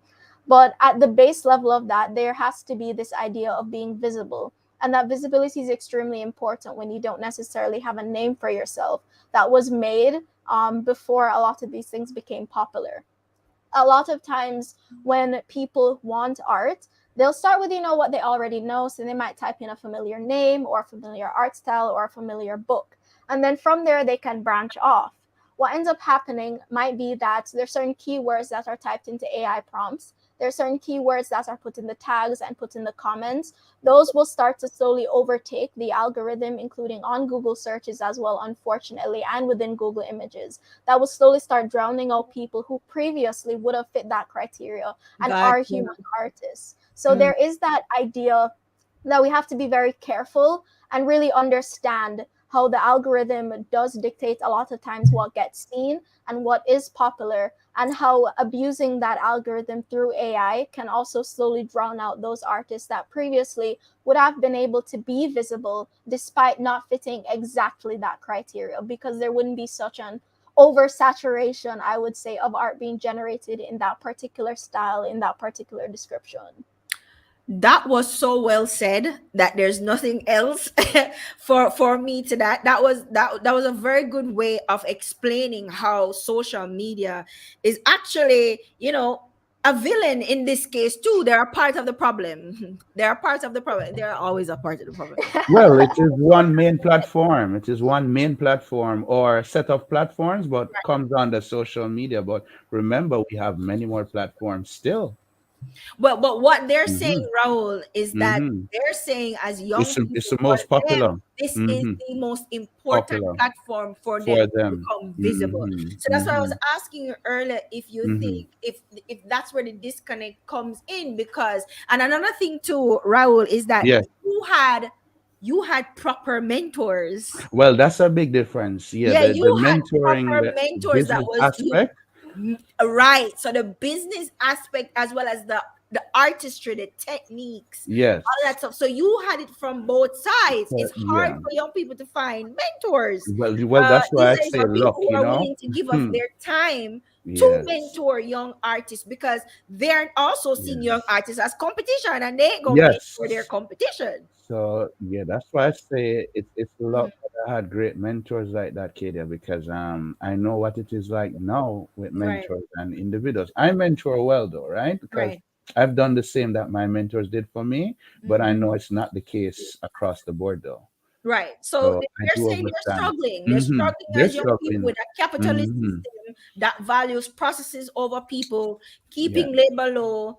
But at the base level of that, there has to be this idea of being visible. And that visibility is extremely important when you don't necessarily have a name for yourself that was made before a lot of these things became popular. A lot of times when people want art, they'll start with what they already know, so they might type in a familiar name or a familiar art style or a familiar book, and then from there they can branch off. what ends up happening might be that there's certain keywords that are typed into AI prompts. There are certain keywords that are put in the tags and put in the comments. Those will start to slowly overtake the algorithm, including on Google searches as well, unfortunately, and within Google Images. That will slowly start drowning out people who previously would have fit that criteria and are Gotcha. human artists. So there is that idea that we have to be very careful and really understand how the algorithm does dictate a lot of times what gets seen and what is popular, and how abusing that algorithm through AI can also slowly drown out those artists that previously would have been able to be visible despite not fitting exactly that criteria, because there wouldn't be such an oversaturation, I would say, of art being generated in that particular style, in that particular description. That was so well said that there's nothing else for me to that. That was a very good way of explaining how social media is actually, a villain in this case too. They are part of the problem. They are part of the problem. They are always a part of the problem. Well, it is one main platform. It is one main platform or set of platforms, but comes under social media. But remember, we have many more platforms still. Well, but what they're saying, Hmm. Raul, is that Hmm. they're saying as young It's people, the for most popular. them, this is Hmm. the most important Popular platform for them for to them. become visible. Hmm. So that's why I was Hmm. asking you earlier if you Hmm. think if that's where the disconnect comes in, because and another thing too, Raul, is that Yes. you had proper mentors. Well, that's a big difference. Yeah, Yeah, the you had mentoring, proper the mentors that business was you. aspect. Right. So the business aspect as well as the artistry, the techniques, all Yes. that stuff. So you had it from both sides. It's hard Yeah. for young people to find mentors. Well, that's why I These say, are look, people who are willing to give of Hmm. their time to Yes. mentor young artists, because they're also seeing young Yes. artists as competition, and they ain't gonna mentor their Yes. competition. So yeah, that's why I say it's a Mhm. lot. I had great mentors like that, Kadia, because I know what it is like now with Right, mentors and individuals. I mentor well though, right? Because right. I've done the same that my mentors did for me, but I Mhm. know it's not the case across the board though. Right. So So I they're do saying they're understand. struggling. They're Hmm. struggling They're as young people struggling. with a capitalist Hmm. system that values processes over people, Yeah. keeping labor low,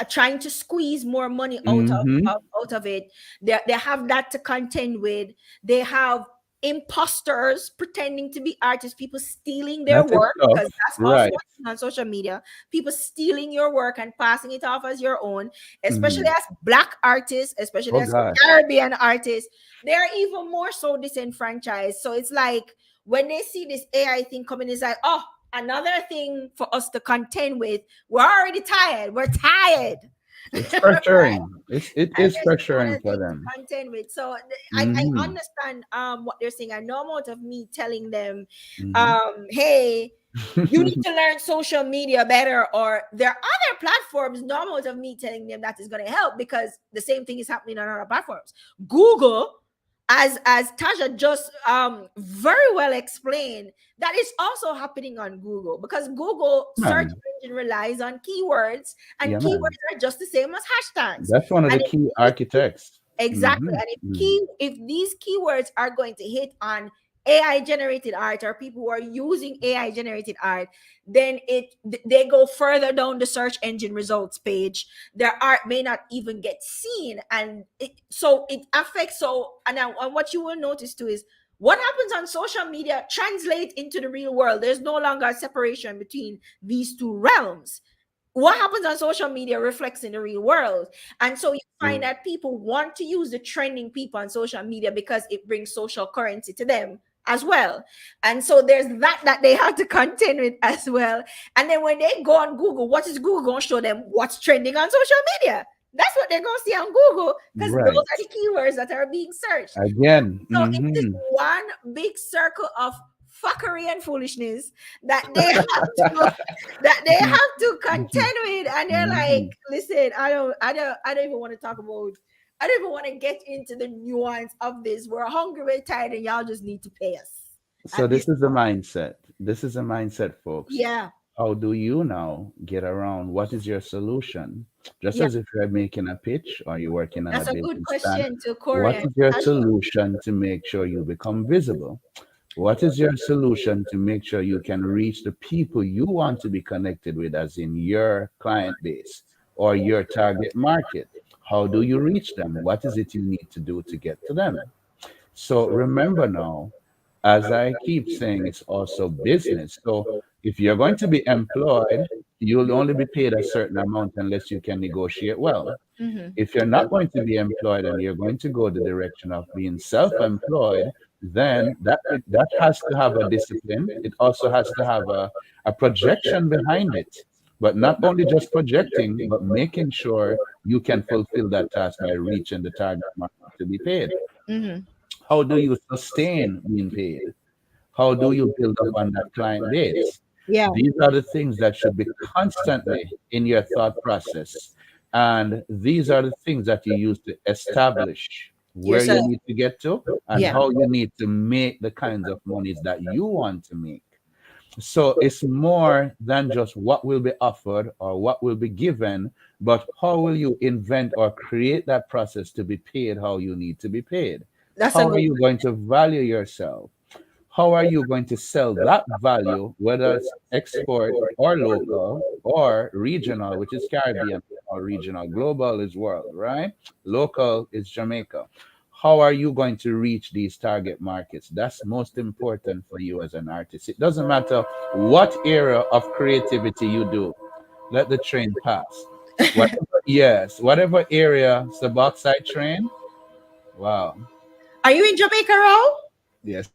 trying to squeeze more money Hmm. out of it. They have that to contend with. They have imposters pretending to be artists, people stealing their That is work, tough. because that's also Right. what's on social media. People stealing your work and passing it off as your own, especially Hmm. as Black artists, especially Oh as gosh. Caribbean artists. They're even more so disenfranchised. So it's like when they see this AI thing coming, it's like, oh, another thing for us to contend with. We're already tired. We're tired. It's Right? pressuring. It And is there's pressuring another for thing to them. contend with. So I Hmm. understand what they're saying. I no amount of me telling them, Hmm. hey, you need to learn social media better, or there are other platforms. No amount of me telling them that is going to help, because the same thing is happening on other platforms. Google, as Tahja just very well explained, that is also happening on Google, because Google search Man, engine relies on keywords, and yeah, man. keywords are just the same as hashtags. That's one of the And key if architects. exactly. Hmm. And Hmm. if these keywords are going to hit on AI generated art, or people who are using AI generated art, then they go further down the search engine results page. Their art may not even get seen, and it affects. So and what you will notice too is what happens on social media translate into the real world. There's no longer a separation between these two realms. What happens on social media reflects in the real world. And so you find that people want to use the trending people on social media because it brings social currency to them as well. And so there's that they have to contend with as well. And then when they go on Google, what is Google going to show them? What's trending on social media? That's what they're going to see on Google, because those Right. are the keywords that are being searched. Again. So it's this Hmm. one big circle of fuckery and foolishness that they have to contend with. And they're like, Hmm. listen, I don't even want to talk about, I don't even want to get into the nuance of this. We're hungry, we're tired, and y'all just need to pay us So at this this is the point. mindset. This is a mindset, folks. Yeah. How do you now get around? What is your solution? Just Yeah. as if you're making a pitch or you're working on a That's a good business plan, question to Cory what and is your Tasha. solution to make sure you become visible? What is your solution to make sure you can reach the people you want to be connected with, as in your client base or your target market? How do you reach them? What is it you need to do to get to them? So remember now, as I keep saying, it's also business. So if you're going to be employed, you'll only be paid a certain amount unless you can negotiate well. Mm-hmm. If you're not going to be employed and you're going to go the direction of being self-employed, then that has to have a discipline. It also has to have a projection behind it. But not only just projecting, but making sure you can fulfill that task by reaching the target market to be paid. Mm-hmm. How do you sustain being paid? How do you build up on that client base? Yeah. These are the things that should be constantly in your thought process. And these are the things that you use to establish where you Yourself. need to get to and Yeah. how you need to make the kinds of monies that you want to make. So it's more than just what will be offered or what will be given, but how will you invent or create that process to be paid how you need to be paid? That's a How are good you going to value yourself? How are you going to sell that value, whether it's export or local or regional, which is Caribbean or regional? Global is world, right? Local is Jamaica. How are you going to reach these target markets? That's most important for you as an artist. It doesn't matter what area of creativity you do. Let the train pass. Whatever, yes, whatever area it's the backside train. Wow. Are you in Jamaica, Raul? Yes.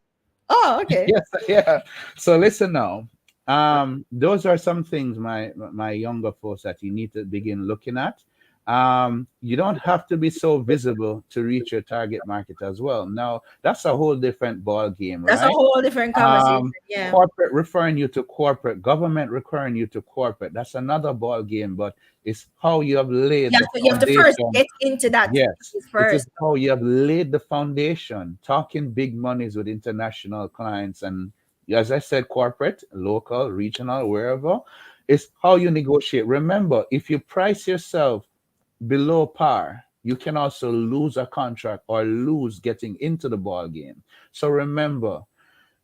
Oh, okay. Yes, yeah. So listen now. Those are some things, my younger folks, that you need to begin looking at. You don't have to be so visible to reach your target market as well. Now, that's a whole different ball game, That's a right? whole different conversation. Yeah. Corporate referring you to corporate, government referring you to corporate. That's another ball game, but it's how you have laid the You have to first foundation. get into that Yes, space it is first. how you have laid the foundation, talking big monies with international clients. And as I said, corporate, local, regional, wherever, it's how you negotiate. Remember, if you price yourself below par, you can also lose a contract or lose getting into the ball game. So remember,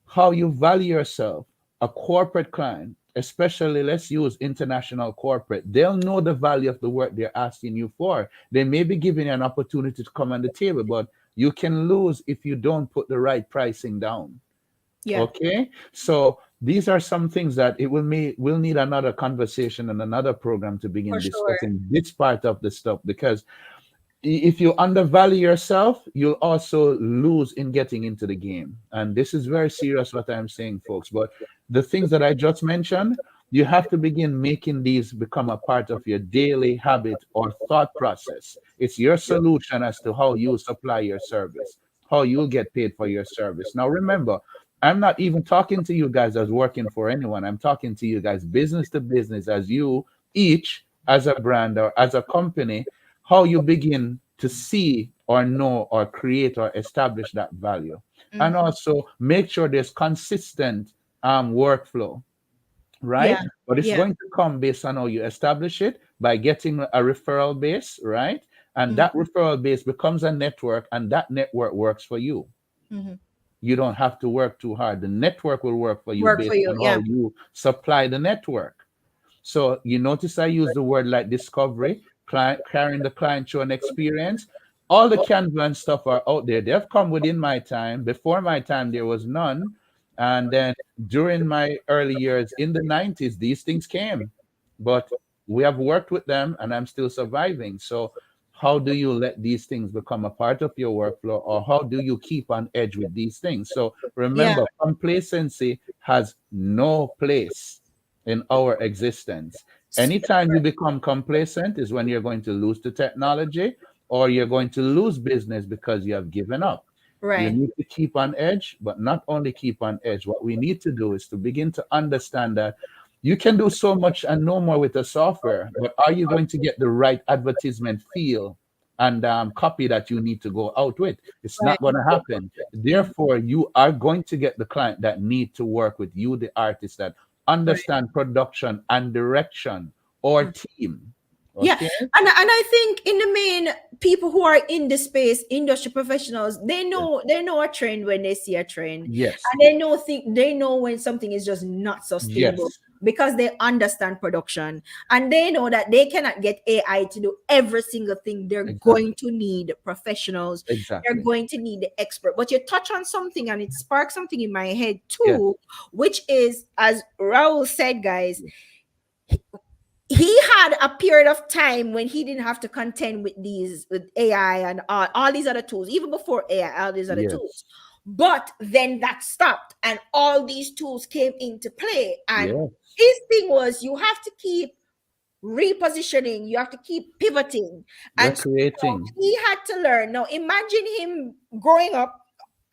how you value yourself. A corporate client, especially let's use international corporate, they'll know the value of the work they're asking you for. They may be giving you an opportunity to come on the table, but you can lose if you don't put the right pricing down. Yeah, Okay, so these are some things that it will need another conversation and another program to for begin sure. discussing this part of the stuff, because if you undervalue yourself, you'll also lose in getting into the game. And this is very serious what I'm saying, folks. But the things that I just mentioned, you have to begin making these become a part of your daily habit or thought process. It's your solution as to how you supply your service, how you'll get paid for your service. Now, remember, I'm not even talking to you guys as working for anyone. I'm talking to you guys business to business, as you each, as a brand or as a company, how you begin to see or know or create or establish that value. And Mhm. also make sure there's consistent workflow, Yeah, right? But it's yeah. going to come based on how you establish it by getting a referral base, right? And Mhm. that referral base becomes a network, and that network works for you. Mhm. You don't have to work too hard. The network will work for you Work for based you. on how Yeah. you supply the network. So you notice I use the word like discovery, client, carrying the client through an experience. All the Canva and stuff are out there. They've come within my time. Before my time, there was none. And then during my early years in the 90s, these things came. But we have worked with them and I'm still surviving. So how do you let these things become a part of your workflow, or how do you keep on edge with these things? So Yeah. remember, complacency has no place in our existence. Anytime you become complacent is when you're going to lose the technology or you're going to lose business because you have given up. You Right. need to keep on edge, but not only keep on edge. What we need to do is to begin to understand that you can do so much and no more with the software, but are you going to get the right advertisement feel and copy that you need to go out with? It's Right. not going to happen. Therefore, you are going to get the client that need to work with you, the artist that Right. understand production and direction or Mm. team. Yeah, Okay. and I think in the main, people who are in the space, industry professionals, Yeah. they know a trend when they see a trend, Yes. and they know when something is just not sustainable Yes. because they understand production, and they know that they cannot get AI to do every single thing. They're Exactly. going to need professionals. They're Exactly. going to need the expert. But you touch on something, and it sparks something in my head Yes. too, which is, as Raul said, guys, Yes. he had a period of time when he didn't have to contend with AI and all these other tools, even before AI, all these other tools. Yes. But then that stopped, and all these tools came into play. And Yes. his thing was, you have to keep repositioning, you have to keep pivoting. And so, Recreating. he had to learn. Now, imagine him growing up.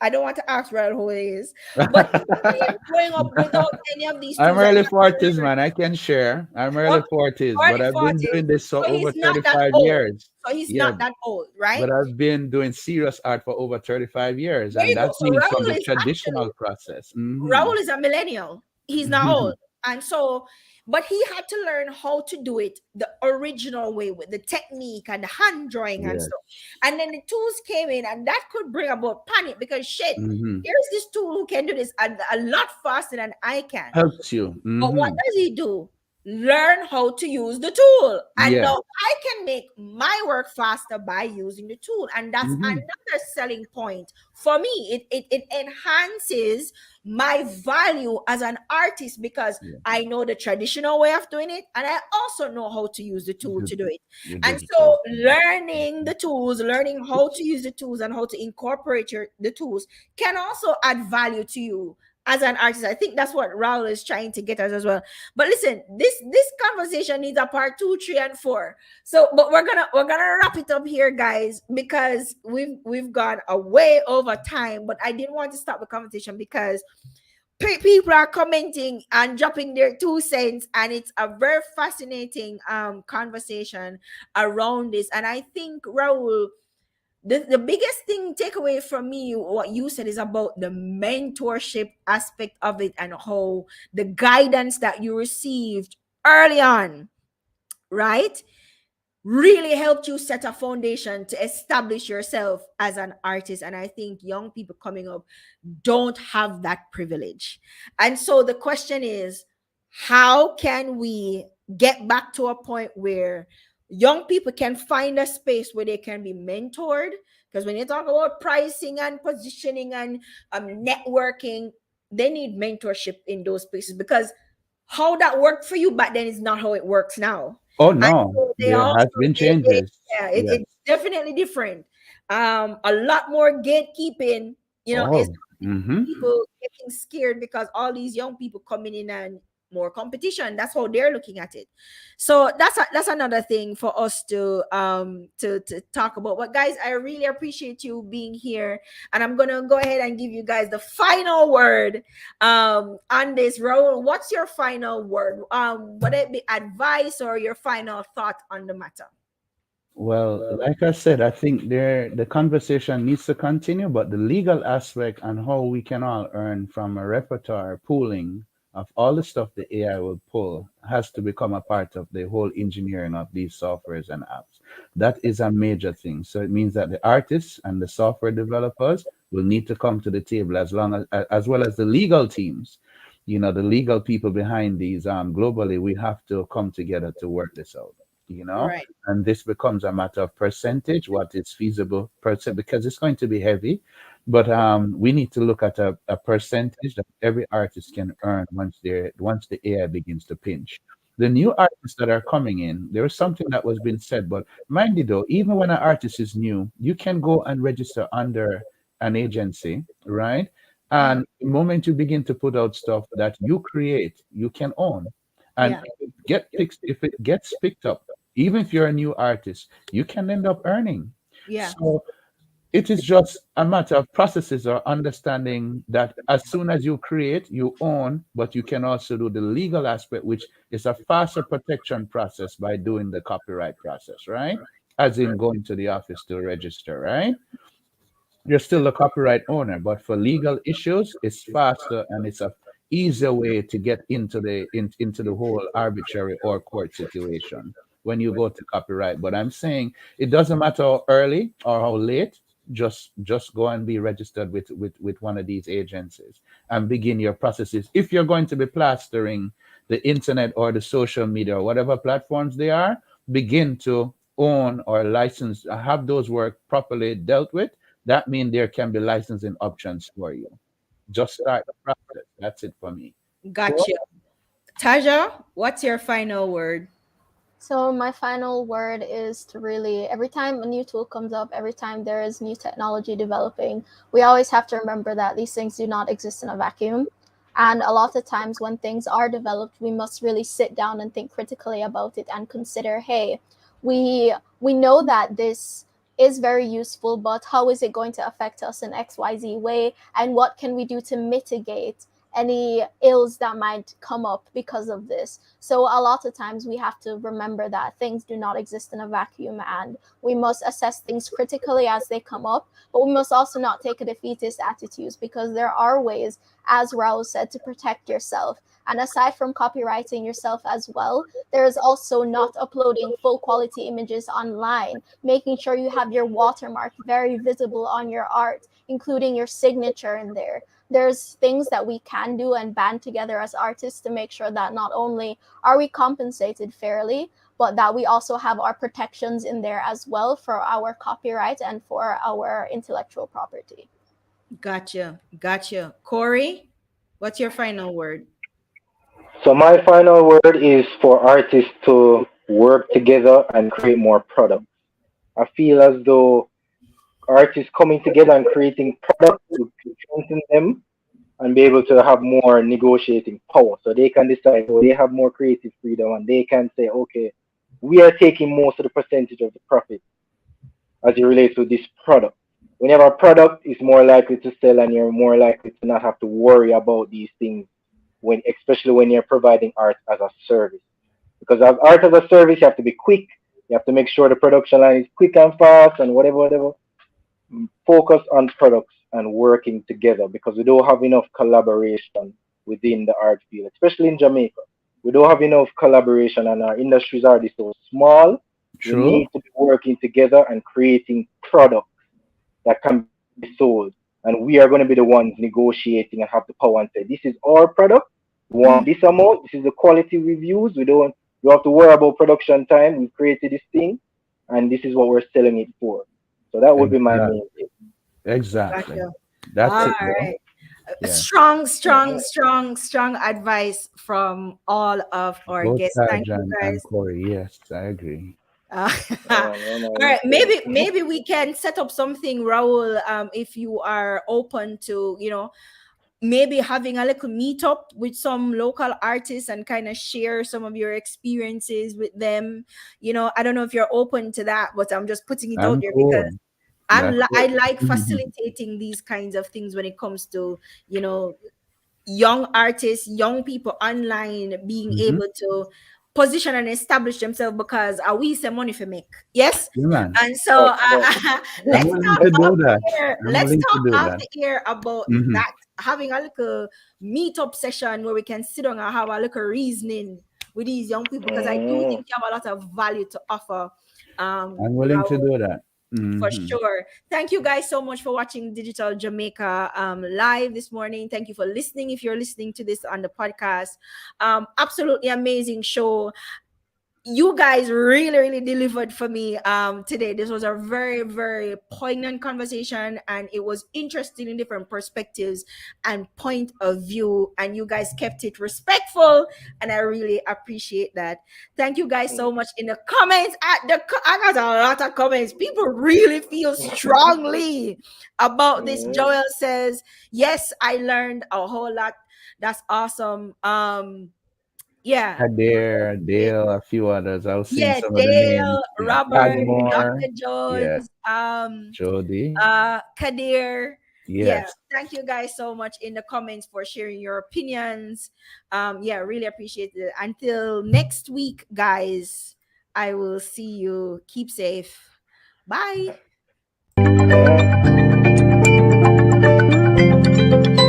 I don't want to ask Rel who he is, but imagine him growing up without any of these I'm tools and early having to 40s, man. I can share. I'm learn. early 40s, but Early I've been 40s. doing this for So over he's not that 35 old. years. So he's Yeah, not that old, right? but I've been doing serious art for over 35 years, There and you go. that So means from Raul the is actually traditional process. Raul is a millennial. He's not old. And so, but he had to learn how to do it the original way with the technique and the hand drawing and Yes. stuff. And then the tools came in, and that could bring about panic because shit, Hmm. there's this tool who can do this a lot faster than I can. Helps you. But what Hmm. does he do? Learn how to use the tool. And Yeah. now I can make my work faster by using the tool. And that's Hmm. another selling point for me. It enhances my value as an artist because Yeah. I know the traditional way of doing it, and I also know how to use the tool to do it. Your And digital. so learning the tools, learning how to use the tools and how to incorporate the tools can also add value to you as an artist. I think that's what Raul is trying to get us as well. But listen, this conversation needs a part 2, 3, and 4. So, but we're gonna wrap it up here, guys, because we've gone a way over time. But I didn't want to stop the conversation because people are commenting and dropping their 2 cents, and it's a very fascinating conversation around this. And I think, Raul, the biggest thing takeaway from me, what you said, is about the mentorship aspect of it and how the guidance that you received early on, right, really helped you set a foundation to establish yourself as an artist. And I think young people coming up don't have that privilege. And so the question is, how can we get back to a point where young people can find a space where they can be mentored? Because when you talk about pricing and positioning and networking, they need mentorship in those spaces, because how that worked for you back then is not how it works now. Oh And no, so they there also has been changes. yeah, Yes. it's definitely different. A lot more gatekeeping, is Oh. Mm-hmm. people getting scared because all these young people coming in and more competition. That's how they're looking at it. So that's another thing for us to talk about. But guys, I really appreciate you being here, and I'm gonna go ahead and give you guys the final word on this. Raul, what's your final word? Would it be advice or your final thought on the matter? Well, like I said, I think the conversation needs to continue, but the legal aspect and how we can all earn from a repertoire pooling of all the stuff the AI will pull has to become a part of the whole engineering of these softwares and apps. That is a major thing. So it means that the artists and the software developers will need to come to the table, as well as the legal teams. The legal people behind these globally, we have to come together to work this out. You know, Right. and this becomes a matter of percentage, what is feasible percent, because it's going to be heavy. But we need to look at a percentage that every artist can earn once the AI begins to pinch. The new artists that are coming in, there is something that was being said, but mind you though, even when an artist is new, you can go and register under an agency, right? Mhm. And the moment you begin to put out stuff that you create, you can own. And Yeah. if it gets picked up, even if you're a new artist, you can end up earning. Yeah. So it is just a matter of processes or understanding that as soon as you create, you own, but you can also do the legal aspect, which is a faster protection process by doing the copyright process, right? As in going to the office to register, right? You're still the copyright owner, but for legal issues, it's faster and it's a easier way to get into the whole arbitrary or court situation. when you go to copyright. But I'm saying it doesn't matter how early or how late. Just go and be registered with one of these agencies and begin your processes. If you're going to be plastering the internet or the social media or whatever platforms they are, begin to own or license, have those work properly dealt with. That means there can be licensing options for you. Just start the process. That's it for me. Cool. Gotcha. Taja, what's your final word? So my final word is to really, every time a new tool comes up, every time there is new technology developing, we always have to remember that these things do not exist in a vacuum. And a lot of times when things are developed, we must really sit down and think critically about it and consider, hey, we know that this is very useful, but how is it going to affect us in XYZ way? And what can we do to mitigate any ills that might come up because of this? So a lot of times we have to remember that things do not exist in a vacuum, and we must assess things critically as they come up, but we must also not take a defeatist attitude, because there are ways, as Raul said, to protect yourself. And aside from copywriting yourself as well, there is also not uploading full quality images online, making sure you have your watermark very visible on your art, including your signature in there. There's things that we can do and band together as artists to make sure that not only are we compensated fairly, but that we also have our protections in there as well for our copyright and for our intellectual property. Gotcha. Gotcha. Cory, what's your final word? So my final word is for artists to work together and create more products. I feel as though artists coming together and creating products would strengthen them and be able to have more negotiating power. So they can decide, or they have more creative freedom, and they can say, okay, we are taking most of the percentage of the profit as it relates to this product. Whenever a product is more likely to sell, and you're more likely to not have to worry about these things when, especially when you're providing art as a service. Because as art as a service, you have to be quick. You have to make sure the production line is quick and fast and whatever, whatever. Focus on products and working together, because we don't have enough collaboration within the art field, especially in Jamaica. We don't have enough collaboration, and our industries are so small. We True. need to be working together and creating products that can be sold. And we are going to be the ones negotiating and have the power and say, this is our product. We want Mm, this amount. This is the quality reviews. We don't have to worry about production time. We've created this thing, and this is what we're selling it for. So that would be my Exactly. main thing. Exactly. gotcha. That's All it, bro. right. Yeah. Strong, strong, strong, strong advice from all of our Both guests. Thank you Tahja and guys. Cory. Yes, I agree. All Yeah, man, right, me too. maybe we can set up something, Raul. If you are open to, maybe having a little meetup with some local artists and kind of share some of your experiences with them. I don't know if you're open to that, but I'm just putting it out I'm there because cool. That's I it. like facilitating these kinds of things when it comes to, you know, young artists, young people online being Mm-hmm. able to position and establish themselves, because we say money for make. Yes. Yeah, man. And so Facts, facts. I'm let's willing talk to off do that. the air. I'm Let's willing to talk do off that. the air about Mm-hmm. that. Having a little meetup session where we can sit down and have a little reasoning with these young people, because I do Mm, think you have a lot of value to offer. I'm willing to Raul, do that. for Mm-hmm. sure. Thank you guys so much for watching Digital Jamaica live this morning. Thank you for listening if you're listening to this on the podcast. Absolutely amazing show. You guys really, really delivered for me today. This was a very, very poignant conversation, and it was interesting in different perspectives and point of view, and you guys kept it respectful, and I really appreciate that. Thank you guys so mm, much. In the comments, I got a lot of comments. People really feel strongly about this. mm. Joel says, yes, I learned a whole lot. That's awesome. Yeah. Adair, Dale, a few others. I was seeing Yeah, some of the names. Dale, Yeah. Robert, Tadmore. Dr. Yeah. Jones, Jody. Kadir. Yeah, Yes. thank you guys so much in the comments for sharing your opinions. Yeah, really appreciate it. Until next week, guys, I will see you. Keep safe. Bye. Yeah.